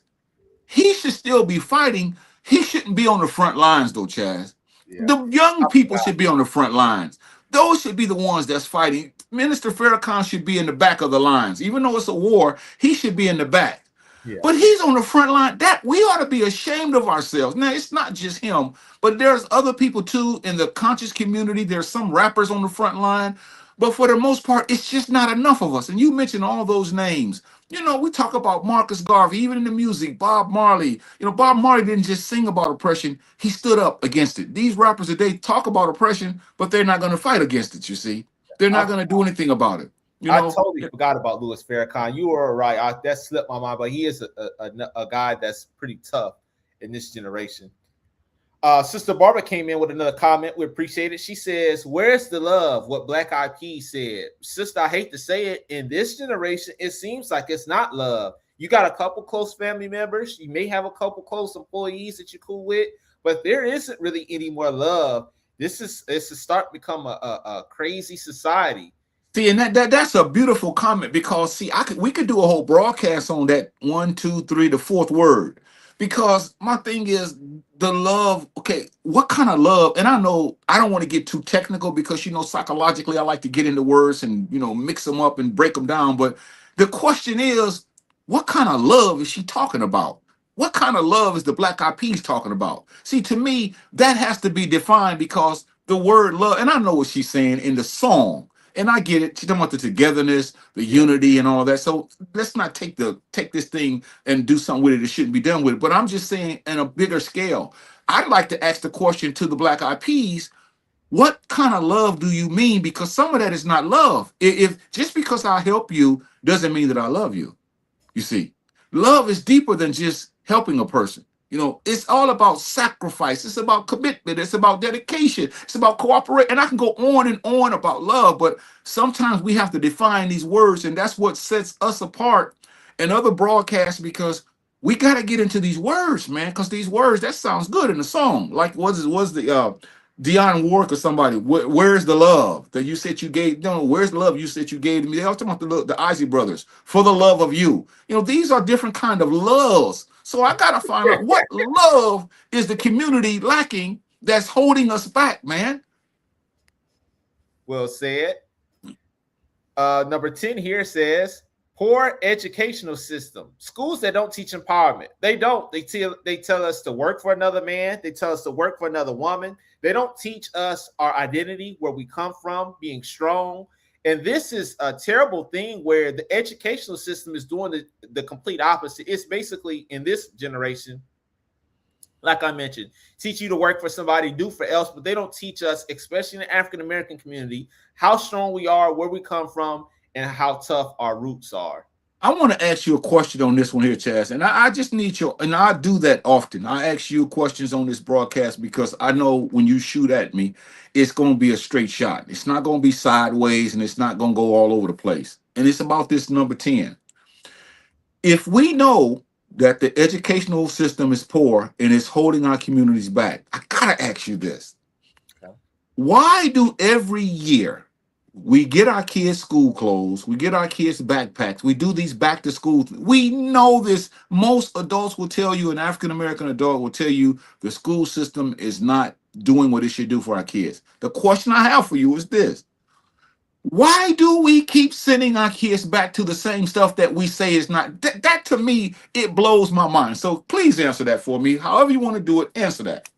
S1: he should still be fighting. He shouldn't be on the front lines, though, Chaz. Yeah. The young people should be on the front lines. Those should be the ones that's fighting. Minister Farrakhan should be in the back of the lines. Even though it's a war, he should be in the back. Yeah. But he's on the front line. That we ought to be ashamed of ourselves. Now, it's not just him, but there's other people too in the conscious community. There's some rappers on the front line. But for the most part, it's just not enough of us. And you mentioned all those names. We talk about Marcus Garvey, even in the music, Bob Marley. Bob Marley didn't just sing about oppression. He stood up against it. These rappers today talk about oppression, but they're not going to fight against it, you see. They're not going to do anything about it.
S2: I totally forgot about Louis Farrakhan. You were right. That slipped my mind, but he is a guy that's pretty tough in this generation. Sister Barbara came in with another comment. We appreciate it. She says, "Where's the love?" What Black Eyed Peas said. Sister, I hate to say it, in this generation, it seems like it's not love. You got a couple close family members. You may have a couple close employees that you're cool with, but there isn't really any more love. It's starting to become a crazy society.
S1: See, and that's a beautiful comment because we could do a whole broadcast on that 1, 2, 3, the fourth word. Because my thing is the love. Okay, what kind of love? And I know I don't want to get too technical because psychologically I like to get into words and mix them up and break them down. But the question is, what kind of love is she talking about? What kind of love is the Black Eyed Peas talking about? See, to me, that has to be defined because the word love, and I know what she's saying in the song. And I get it. She's talking about the togetherness, the unity, and all that. So let's not take this thing and do something with it that shouldn't be done with it. But I'm just saying, on a bigger scale, I'd like to ask the question to the Black Eyed Peas: what kind of love do you mean? Because some of that is not love. If just because I help you doesn't mean that I love you. You see, love is deeper than just helping a person. It's all about sacrifice. It's about commitment. It's about dedication. It's about cooperation. And I can go on and on about love, but sometimes we have to define these words, and that's what sets us apart in other broadcasts because we got to get into these words, man, because these words, that sounds good in the song. Like was the Dionne Warwick or somebody, where's the love that you said you gave? No, where's the love you said you gave to me? They all talking about the Isley Brothers, for the love of you. These are different kind of loves. So I got to find out what love is the community lacking that's holding us back, man.
S2: Well said. Number 10 here says, poor educational system. Schools that don't teach empowerment. They don't. They tell us to work for another man. They tell us to work for another woman. They don't teach us our identity, where we come from, being strong. And this is a terrible thing where the educational system is doing the complete opposite. It's basically, in this generation, like I mentioned, teach you to work for somebody, do for else, but they don't teach us, especially in the African-American community, how strong we are, where we come from, and how tough our roots are.
S1: I want to ask you a question on this one here, Chaz, and I just need your, and I do that often. I ask you questions on this broadcast because I know when you shoot at me, it's going to be a straight shot. It's not going to be sideways, and it's not going to go all over the place. And it's about this number 10. If we know that the educational system is poor and it's holding our communities back, I gotta ask you this:
S2: Okay.
S1: why do every year we get our kids school clothes, we get our kids backpacks, we do these back to school? We know this. Most adults will tell you, an African American adult will tell you, the school system is not doing what it should do for our kids. The question I have for you is this: why do we keep sending our kids back to the same stuff that we say is not? That to me, it blows my mind. So please answer that for me. However you want to do it, answer that.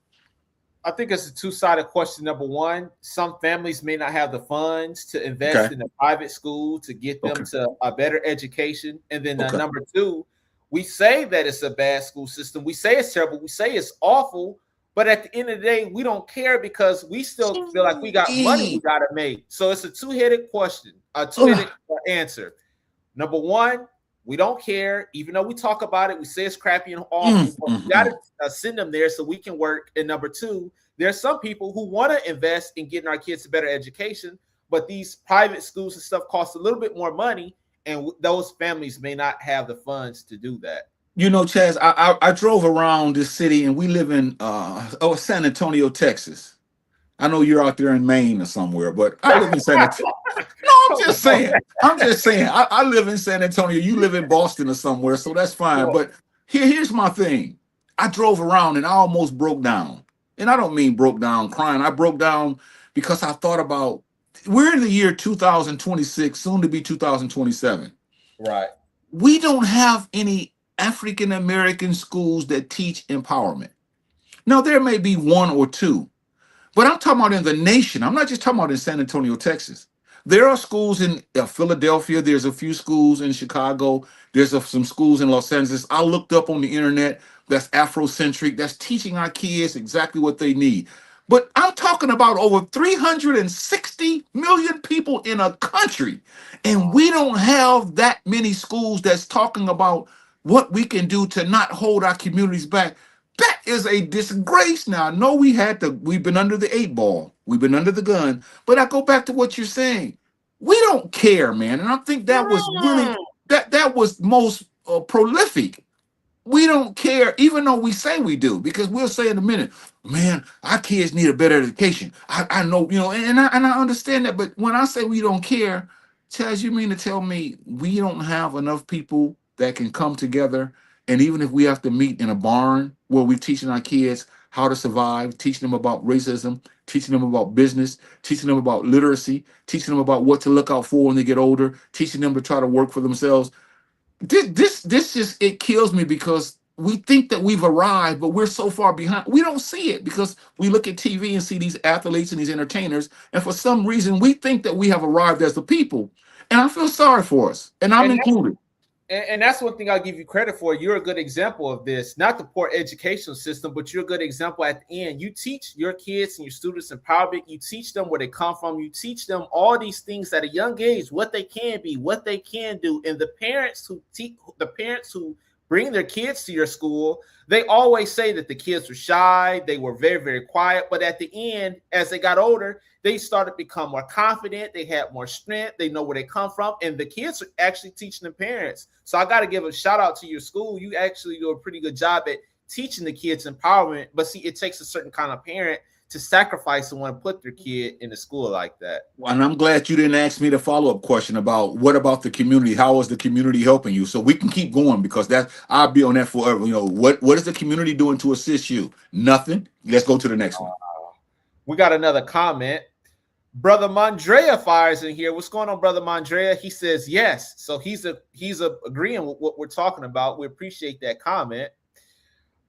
S2: I think it's a two-sided question. Number one, some families may not have the funds to
S1: Okay.
S2: invest in a private school to get them
S1: Okay.
S2: to a better education. And then
S1: Okay.
S2: number two, we say that it's a bad school system. We say it's terrible. We say it's awful. But at the end of the day, we don't care because we still feel like we got money we
S1: E-
S2: got to make. So it's a two-headed question, a two-headed
S1: Ugh.
S2: answer. Number one, we don't care. Even though we talk about it, we say it's crappy and
S1: Mm,
S2: awful, but
S1: mm,
S2: we got to
S1: mm.
S2: send them there so we can work. And number two, there's some people who want to invest in getting our kids a better education, but these private schools and stuff cost a little bit more money, and those families may not have the funds to do that.
S1: You know, Chaz, I drove around this city, and we live in San Antonio, Texas. I know you're out there in Maine or somewhere, but I live in San Antonio. No, I'm
S2: Come
S1: just
S2: on.
S1: saying. I'm just saying. I live in San Antonio. You live in Boston or somewhere, so that's fine.
S2: Sure.
S1: But here's my thing. I drove around and I almost broke down. And I don't mean broke down crying. I broke down because I thought about, we're in the year 2026, soon to be 2027.
S2: Right.
S1: We don't have any African American schools that teach empowerment. Now, there may be one or two, but I'm talking about in the nation. I'm not just talking about in San Antonio, Texas. There are schools in Philadelphia. There's a few schools in Chicago. There's some schools in Los Angeles. I looked up on the internet that's Afrocentric, that's teaching our kids exactly what they need. But I'm talking about over 360 million people in a country. And we don't have that many schools that's talking about what we can do to not hold our communities back. That is a disgrace. Now, I know we've been under the eight ball, we've been under the gun, but I go back to what you're saying. We don't care, man. And I think that was really,
S2: Mm.
S1: that was most prolific. We don't care, even though we say we do, because we'll say in a minute, man, our kids need a better education. I know, and I understand that, but when I say we don't care, Chaz, you mean to tell me we don't have enough people that can come together, and even if we have to meet in a barn where we're teaching our kids how to survive, teaching them about racism, teaching them about business, teaching them about literacy, teaching them about what to look out for when they get older, teaching them to try to work for themselves. This just, it kills me because we think that we've arrived, but we're so far behind. We don't see it because we look at TV and see these athletes and these entertainers, and for some reason we think that we have arrived as the people. And I feel sorry for us, and I'm
S2: And
S1: included.
S2: and that's one thing I'll give you credit for. You're a good example of this. Not the poor educational system, but you're a good example at the end. You teach your kids and your students empowerment. You teach them where they come from. You teach them all these things at a young age, what they can be, what they can do. And the parents who bring their kids to your school, they always say that the kids were shy, they were very, very quiet. But at the end, as they got older, they started to become more confident. They had more strength. They know where they come from. And the kids are actually teaching the parents. So I got to give a shout out to your school. You actually do a pretty good job at teaching the kids empowerment. But see, it takes a certain kind of parent to sacrifice and want to put their kid in a school like that.
S1: And I'm glad you didn't ask me the follow-up question about what about the community? How is the community helping you? So we can keep going because that I'll be on that forever. What is the community doing to assist you? Nothing. Let's go to the next one.
S2: We got another comment. Brother Mondrea fires in here. What's going on, Brother Mondrea? He says yes. So he's agreeing with what we're talking about. We appreciate that comment.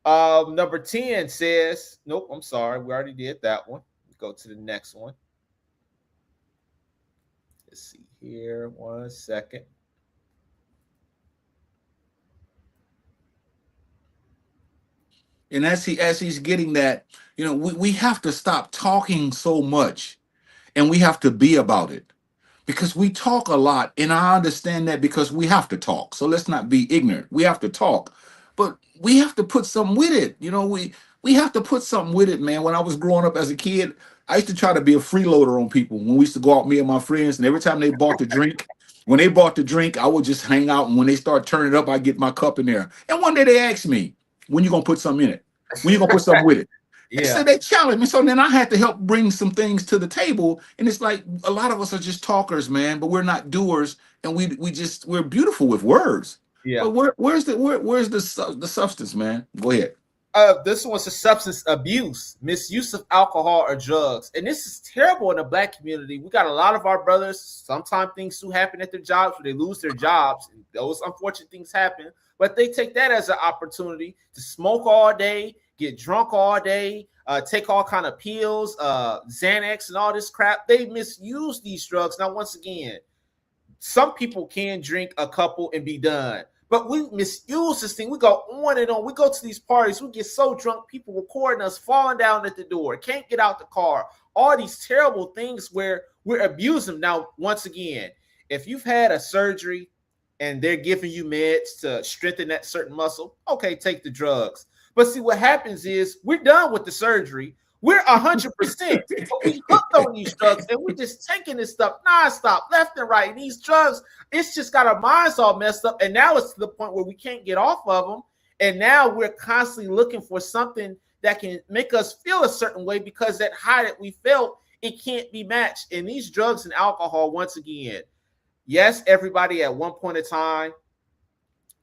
S2: Number 10 says, nope, I'm sorry. We already did that one. Go to the next one. Let's see here. 1 second.
S1: And as he's getting that, we have to stop talking so much and we have to be about it. because we talk a lot, and I understand that because we have to talk. So let's not be ignorant. We have to talk, but we have to put something with it. We have to put something with it, man. When I was growing up as a kid, I used to try to be a freeloader on people. When we used to go out, me and my friends, and every time they bought the drink, when they bought the drink, I would just hang out, and when they start turning it up, I get my cup in there. And one day they asked me, "When you gonna put something in it? When you gonna put something with it?" They
S2: Yeah.
S1: said they challenged me. So then I had to help bring some things to the table. And it's like a lot of us are just talkers, man, but we're not doers. And we're beautiful with words.
S2: Yeah.
S1: But where's the substance, man? Go ahead.
S2: This one's a substance abuse, misuse of alcohol or drugs. And this is terrible in the black community. We got a lot of our brothers, sometimes things do happen at their jobs where they lose their jobs. And those unfortunate things happen, but they take that as an opportunity to smoke all day, get drunk all day, take all kind of pills, Xanax and all this crap. They misuse these drugs. Now, once again, some people can drink a couple and be done. But we misuse this thing. We go on and on. We go to these parties. We get so drunk, people recording us, falling down at the door, can't get out the car. All these terrible things where we're abusing. Now, once again, if you've had a surgery and they're giving you meds to strengthen that certain muscle, okay, take the drugs. But see, what happens is we're done with the surgery. We're 100%, but we hooked on these drugs and we're just taking this stuff nonstop, left and right. And these drugs, it's just got our minds all messed up. And now it's to the point where we can't get off of them. And now we're constantly looking for something that can make us feel a certain way because that high that we felt, it can't be matched. And these drugs and alcohol, once again, yes, everybody at one point in time,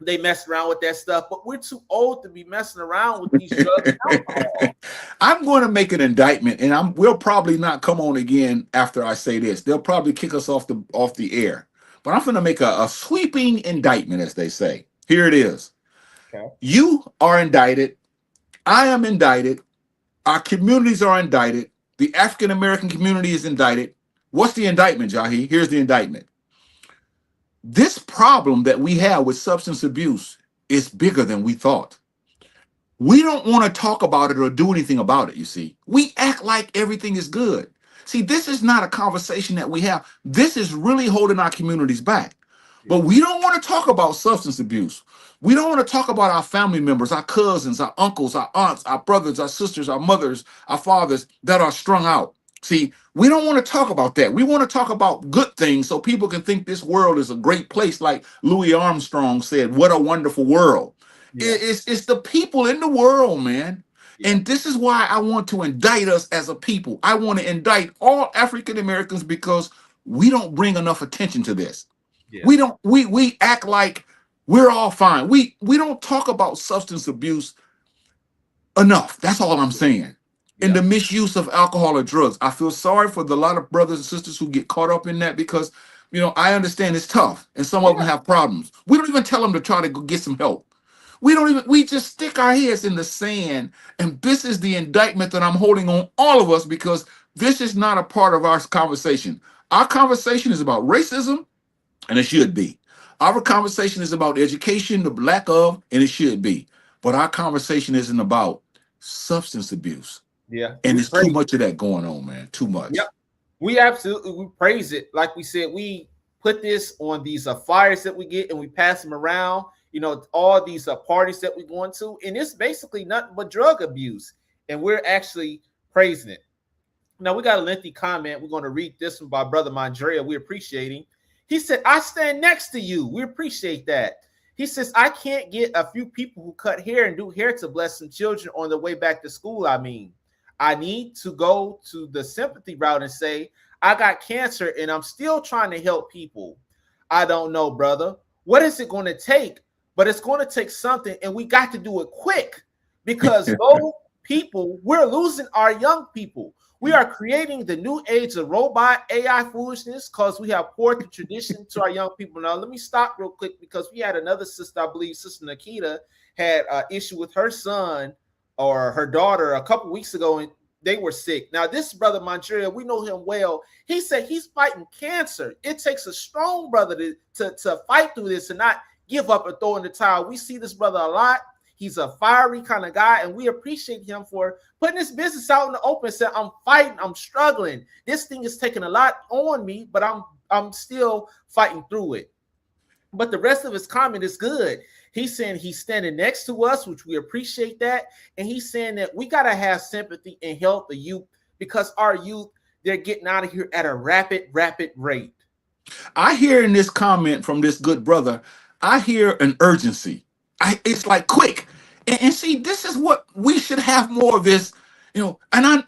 S2: they mess around with that stuff, but we're too old to be messing around with these drugs and alcohol.
S1: I'm going to make an indictment, and we'll probably not come on again after I say this. They'll probably kick us off the air. But I'm going to make a sweeping indictment, as they say. Here it is.
S2: Okay.
S1: You are indicted. I am indicted. Our communities are indicted. The African American community is indicted. What's the indictment, Jahi? Here's the indictment. This problem that we have with substance abuse is bigger than we thought. We don't want to talk about it or do anything about it, you see. We act like everything is good. See, this is not a conversation that we have. This is really holding our communities back. But we don't want to talk about substance abuse. We don't want to talk about our family members, our cousins, our uncles, our aunts, our brothers, our sisters, our mothers, our fathers that are strung out. See, we don't want to talk about that. We want to talk about good things so people can think this world is a great place. Like Louis Armstrong said, what a wonderful world.
S2: Yeah.
S1: It's the people in the world, man.
S2: Yeah.
S1: And this is why I want to indict us as a people. I want to indict all African Americans because we don't bring enough attention to this.
S2: Yeah.
S1: We act like we're all fine. We don't talk about substance abuse enough. That's all I'm saying. And the misuse of alcohol or drugs. I feel sorry for the lot of brothers and sisters who get caught up in that because, I understand it's tough and some of them have problems. We don't even tell them to try to go get some help. We just stick our heads in the sand. And this is the indictment that I'm holding on all of us because this is not a part of our conversation. Our conversation is about racism, and it should be. Our conversation is about education, the lack of, and it should be. But our conversation isn't about substance abuse.
S2: Yeah.
S1: And there's too much of that going on, man. Too much.
S2: Yep. We praise it. Like we said, we put this on these flyers that we get and we pass them around, all these parties that we're going to. And it's basically nothing but drug abuse. And we're actually praising it. Now, we got a lengthy comment. We're going to read this one by Brother Mandrea. We appreciate him. He said, I stand next to you. We appreciate that. He says, I can't get a few people who cut hair and do hair to bless some children on their way back to school. I need to go to the sympathy route and say, I got cancer and I'm still trying to help people. I don't know, brother. What is it going to take? But it's going to take something, and we got to do it quick because those people, we're losing our young people. We are creating the new age of robot AI foolishness because we have poor tradition to our young people. Now, let me stop real quick because we had another sister, I believe, Sister Nikita, had an issue with her son or her daughter a couple weeks ago, and they were sick. Now, this brother Montreal, we know him well. He said he's fighting cancer. It takes a strong brother to fight through this and not give up and throw in the towel. We see this brother a lot. He's a fiery kind of guy, and we appreciate him for putting his business out in the open. Said, I'm fighting, I'm struggling. This thing is taking a lot on me, but I'm still fighting through it. But the rest of his comment is good. He's saying he's standing next to us, which we appreciate that. And he's saying that we got to have sympathy and help the youth because our youth, they're getting out of here at a rapid rate.
S1: I hear in this comment from this good brother, I hear an urgency. It's like quick. And see, this is what we should have more of this, And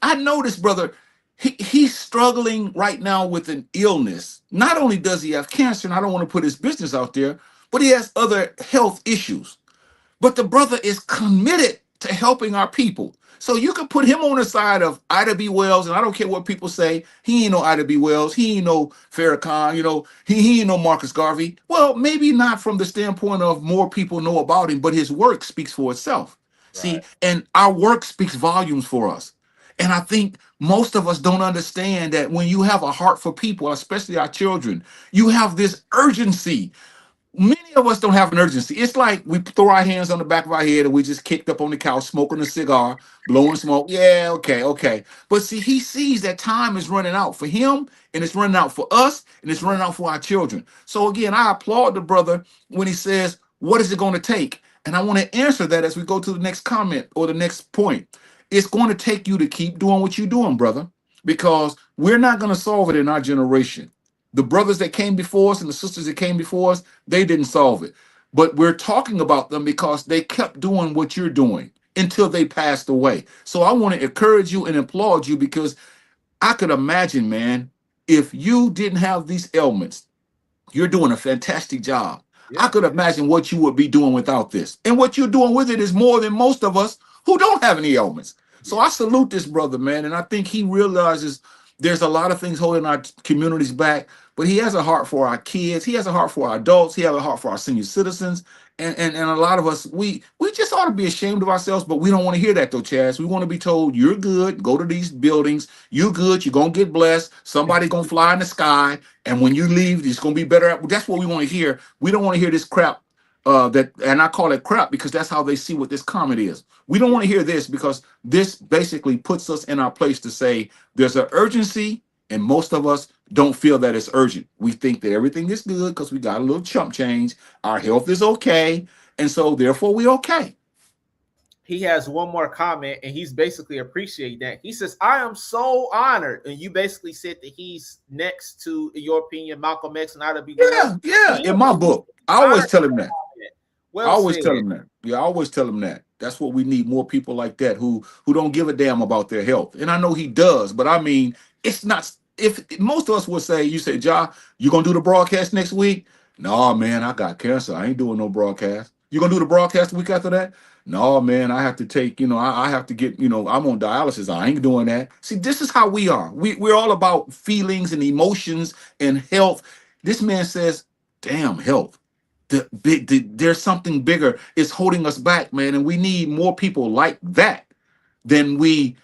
S1: I know this brother, he's struggling right now with an illness. Not only does he have cancer, and I don't want to put his business out there, but he has other health issues. But the brother is committed to helping our people. So you can put him on the side of Ida B. Wells, and I don't care what people say. He ain't no Ida B. Wells. He ain't no Farrakhan. He ain't no Marcus Garvey. Well, maybe not from the standpoint of more people know about him, but his work speaks for itself. See,
S2: Right.
S1: and our work speaks volumes for us. And I think most of us don't understand that when you have a heart for people, especially our children, you have this urgency. Many of us don't have an urgency. It's like we throw our hands on the back of our head and we just kicked up on the couch, smoking a cigar, blowing smoke. Yeah, okay, okay. But see, he sees that time is running out for him, and it's running out for us, and it's running out for our children. So again, I applaud the brother when he says, what is it going to take? And I want to answer that as we go to the next comment or the next point. It's going to take you to keep doing what you're doing, brother, because we're not going to solve it in our generation. The brothers that came before us and the sisters that came before us, they didn't solve it. But we're talking about them because they kept doing what you're doing until they passed away. So I want to encourage you and applaud you because I could imagine, man, if you didn't have these ailments, you're doing a fantastic job. I
S2: Yeah.
S1: could imagine what you would be doing without this. And what you're doing with it is more than most of us who don't have any ailments. So
S2: Yeah.
S1: I salute this brother, man. And I think he realizes there's a lot of things holding our communities back, but he has a heart for our kids. He has a heart for our adults. He has a heart for our senior citizens. And a lot of us, we just ought to be ashamed of ourselves, but we don't want to hear that though, Chaz. We want to be told you're good, go to these buildings, you're good, you're gonna get blessed, somebody's gonna fly in the sky, and when you leave, it's gonna be better. That's what we want to hear. We don't want to hear this crap. And I call it crap because that's how they see what this comment is. We don't
S2: Yeah.
S1: want to hear this because this basically puts us in our place to say there's an urgency, and most of us don't feel that it's urgent. We think that everything is good because we got a little chump change. Our health is okay, and so therefore we okay.
S2: He has one more comment, and he's basically appreciating that. He says, I am so honored. And you basically said that he's next to, in your opinion, Malcolm X and Ida B. Wells.
S1: Yeah, yeah.
S2: He
S1: In my
S2: is
S1: book, I always
S2: honored.
S1: tell him that. I
S2: Well
S1: always
S2: said.
S1: tell them that. Yeah, I always tell them that. That's what we need, more people like that who don't give a damn about their health. And I know he does, but I mean, it's not. If most of us would say, you say, Ja, you gonna do the broadcast next week? No, man, I got cancer. I ain't doing no broadcast. You gonna do the broadcast the week after that? No, man, I have to take, I have to get, I'm on dialysis. I ain't doing that. See, this is how we are. We're all about feelings and emotions and health. This man says, damn health. There's something bigger. It's holding us back, man, and we need more people like that than we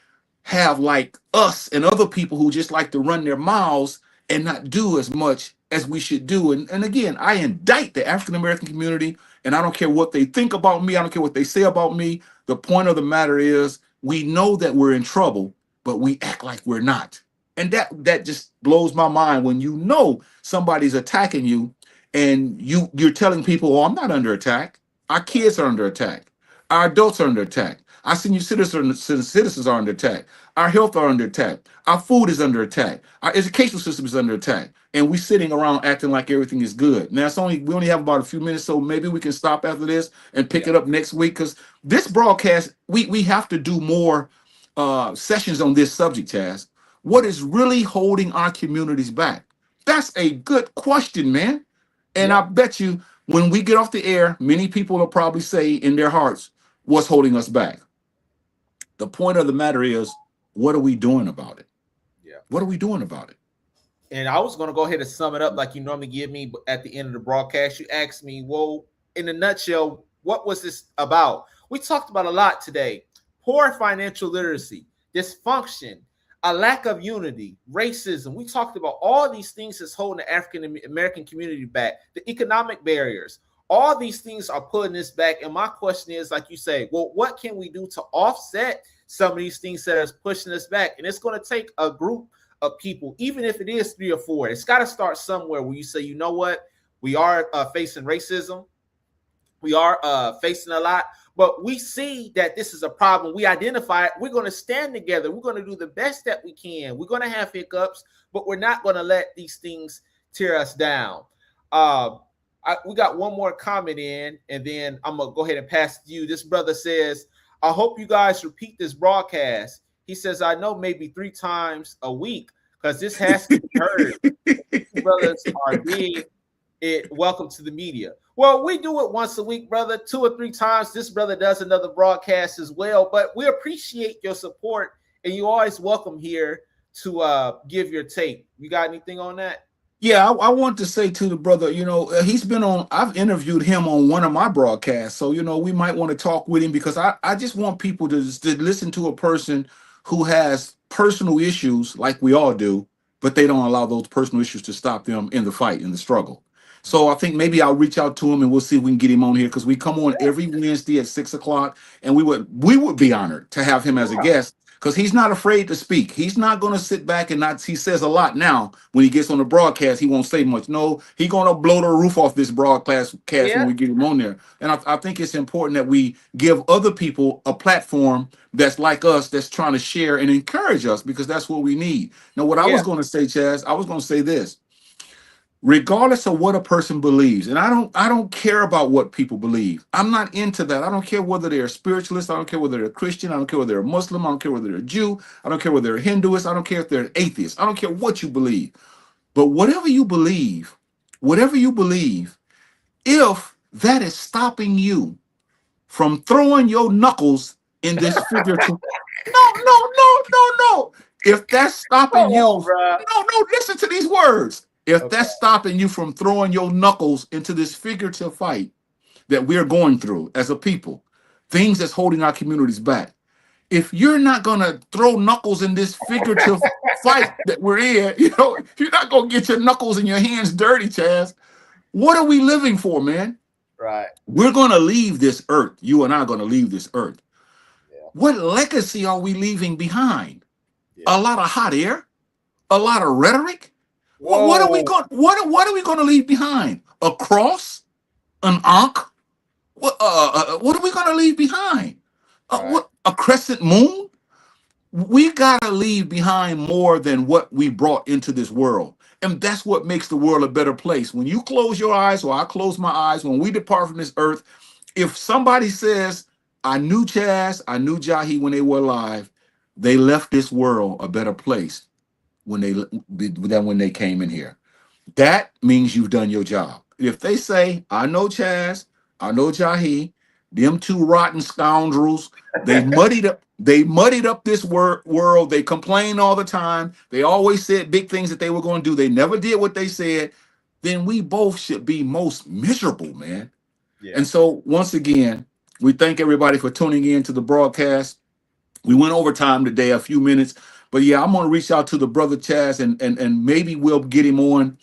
S1: have like us and other people who just like to run their mouths and not do as much as we should do. And again, I indict the African American community, and I don't care what they think about me. I don't care what they say about me. The point of the matter is, we know that we're in trouble, but we act like we're not. And that just blows my mind when you know somebody's attacking you and you're telling people, "Oh, I'm not under attack. Our kids are under attack. Our adults are under attack. Our senior citizens are under attack. Our health are under attack. Our food is under attack. Our educational system is under attack. And we sitting around acting like everything is good." Now we only have about a few minutes, so maybe we can stop after this and pick
S2: Yeah.
S1: it up next week because this broadcast we have to do more sessions on this subject, Chaz. What is really holding our communities back? That's a good question, man. And I
S2: Yeah.
S1: bet you when we get off the air, many people will probably say in their hearts, what's holding us back? The point of the matter is, what are we doing about it?
S2: Yeah.
S1: What are we doing about it?
S2: And I was going to go ahead and sum it up like you normally give me at the end of the broadcast. You asked me, well, in a nutshell, what was this about? We talked about a lot today. Poor financial literacy, dysfunction, a lack of unity, racism. We talked about all these things that's holding the African American community back, the economic barriers, All these things are putting this back. And my question is, like you say, well, what can we do to offset some of these things that are pushing us back? And it's going to take a group of people, even if it is 3 or 4. It's got to start somewhere where you say, you know what, we are facing racism. We are facing a lot, but we see that this is a problem. We identify it. We're going to stand together. We're going to do the best that we can. We're going to have hiccups, but we're not going to let these things tear us down. We got one more comment in, and then I'm going to go ahead and pass it to you. This brother says, I hope you guys repeat this broadcast. He says, I know maybe 3 times a week because this has to be heard. Brothers are being welcome to the media. Well, we do it once a week, brother, 2 or 3 times. This brother does another broadcast as well, but we appreciate your support, and you're always welcome here to give your take. You got anything on that?
S1: Yeah, I want to say to the brother, he's been on, I've interviewed him on one of my broadcasts. So, we might want to talk with him because I just want people to listen to a person who has personal issues like we all do, but they don't allow those personal issues to stop them in the fight, in the struggle. So I think maybe I'll reach out to him and we'll see if we can get him on here because we come on every Wednesday at 6 o'clock, and we would be honored to have him as a guest because he's not afraid to speak. He's not going to sit back and not. He says a lot now. When he gets on the broadcast, he won't say much. No, he's going to blow the roof off this broadcast when we get him on there. And I think it's important that we give other people a platform that's like us, that's trying to share and encourage us, because that's what we need. Now, what I was going to say, Chazz, I was going to say this. Regardless of what a person believes, and I don't care about what people believe. I'm not into that. I don't care whether they're a spiritualist. I don't care whether they're a Christian. I don't care whether they're a Muslim. I don't care whether they're a Jew. I don't care whether they're a Hinduist. I don't care if they're an atheist. I don't care what you believe. But whatever you believe, if that is stopping you from throwing your knuckles in this figurative, no. If that's stopping listen to these words. If that's stopping you from throwing your knuckles into this figurative fight that we're going through as a people, things that's holding our communities back, if you're not going to throw knuckles in this figurative fight that we're in, you're not going to get your knuckles and your hands dirty, Chazz. What are we living for, man?
S2: Right.
S1: We're going to leave this earth. You and I are going to leave this earth. Yeah. What legacy are we leaving behind? Yeah. A lot of hot air? A lot of rhetoric? Whoa. What are we going to leave behind? A cross? An ankh? What are we going to leave behind? A crescent moon? We got to leave behind more than what we brought into this world. And that's what makes the world a better place. When you close your eyes, or I close my eyes, when we depart from this earth, if somebody says, I knew Chazz, I knew Jahi when they were alive, they left this world a better place when they came in here. That means you've done your job. If they say, I know Chazz, I know Jahi, them 2 rotten scoundrels, they muddied up this world. They complain all the time. They always said big things that they were going to do. They never did what they said. Then we both should be most miserable, man. Yeah. And so once again, we thank everybody for tuning in to the broadcast. We went over time today, a few minutes. But yeah, I'm going to reach out to the brother Chazz, and maybe we'll get him on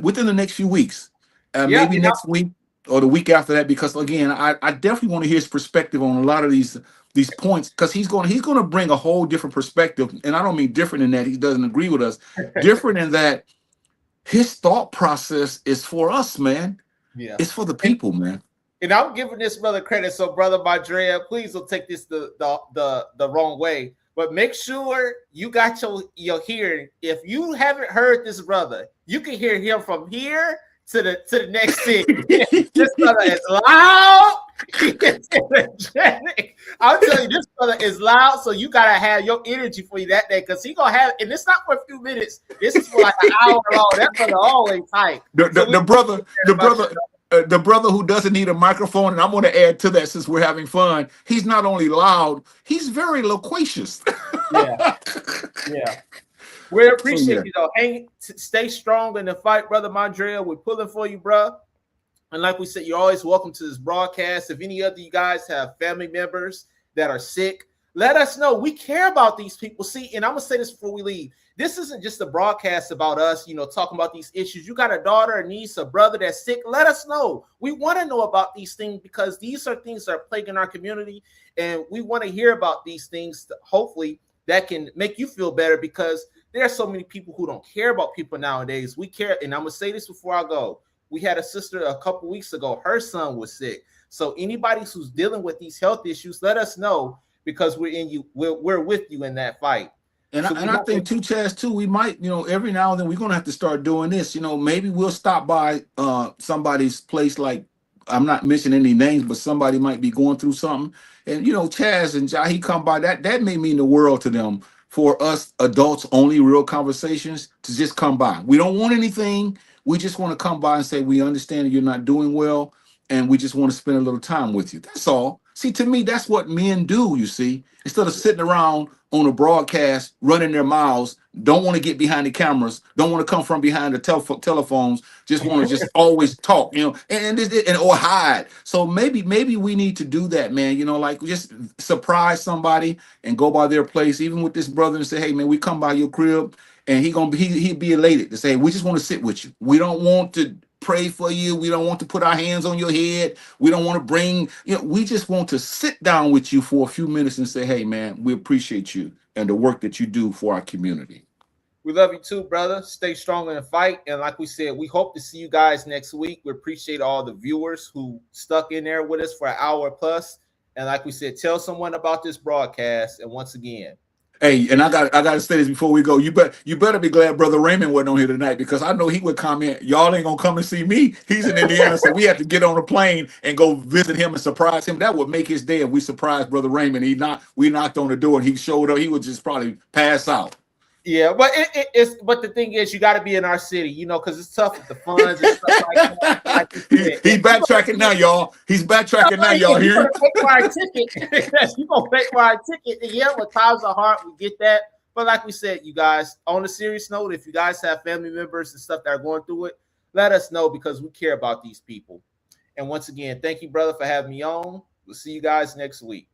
S1: within the next few weeks. Maybe next week or the week after that, because again, I definitely want to hear his perspective on a lot of these points, because he's going to bring a whole different perspective. And I don't mean different in that he doesn't agree with us. Different in that his thought process is for us, man. Yeah, it's for the people, man.
S2: And I'm giving this brother credit, so brother Madrea, please don't take this the wrong way. But make sure you got your hearing. If you haven't heard this brother, you can hear him from here to the next city. This brother is loud. He's energetic. I'll tell you, this brother is loud, so you gotta have your energy for you that day, because he gonna have, and it's not for a few minutes. This is for like an hour long. That brother always tight.
S1: The brother who doesn't need a microphone, and I'm going to add to that since we're having fun, he's not only loud, he's very loquacious.
S2: Yeah. We appreciate you, though. Stay strong in the fight, brother Mondrea. We're pulling for you, bro. And like we said, you're always welcome to this broadcast. If any of you guys have family members that are sick, let us know. We care about these people. See, and I'm going to say this before we leave. This isn't just a broadcast about us, talking about these issues. You got a daughter, a niece, a brother that's sick. Let us know. We want to know about these things because these are things that are plaguing our community, and we want to hear about these things. Hopefully, that can make you feel better because there are so many people who don't care about people nowadays. We care, and I'm gonna say this before I go. We had a sister a couple weeks ago. Her son was sick. So anybody who's dealing with these health issues, let us know because we're with you in that fight.
S1: And
S2: So
S1: I think too, Chaz, too, we might, every now and then we're gonna have to start doing this. Maybe we'll stop by somebody's place, like I'm not mentioning any names, but somebody might be going through something. And Chaz and Jahi come by, that may mean the world to them. For us adults only real conversations to just come by. We don't want anything. We just want to come by and say we understand that you're not doing well, and we just want to spend a little time with you. That's all. See, to me, that's what men do, you see. Instead of sitting around on a broadcast, running their mouths, don't want to get behind the cameras, don't want to come from behind the telephones, just want to just always talk, and or hide. So maybe we need to do that, man. Like just surprise somebody and go by their place, even with this brother, and say, hey, man, we come by your crib, and he'd be elated to say, we just want to sit with you. We don't want to pray for you. We don't want to put our hands on your head. We don't want to bring, we just want to sit down with you for a few minutes and say, hey, man, we appreciate you and the work that you do for our community.
S2: We love you too, brother. Stay strong in the fight. And like we said, we hope to see you guys next week. We appreciate all the viewers who stuck in there with us for an hour plus. And like we said, tell someone about this broadcast. And once again,
S1: hey, and I gotta say this before we go. You better be glad Brother Raymond wasn't on here tonight, because I know he would comment, y'all ain't gonna come and see me. He's in Indiana, so we have to get on a plane and go visit him and surprise him. That would make his day if we surprised Brother Raymond. We knocked on the door and he showed up. He would just probably pass out.
S2: yeah, but but the thing is, you got to be in our city, because it's tough with the funds and stuff like that. Like
S1: he's backtracking now, y'all. He's backtracking now, y'all.
S2: You're
S1: Here.
S2: gonna pay for our ticket. You're gonna pay for our ticket. And yeah, with times are hard, we get that. But like we said, you guys, on a serious note, if you guys have family members and stuff that are going through it, let us know because we care about these people. And once again, thank you, brother, for having me on. We'll see you guys next week.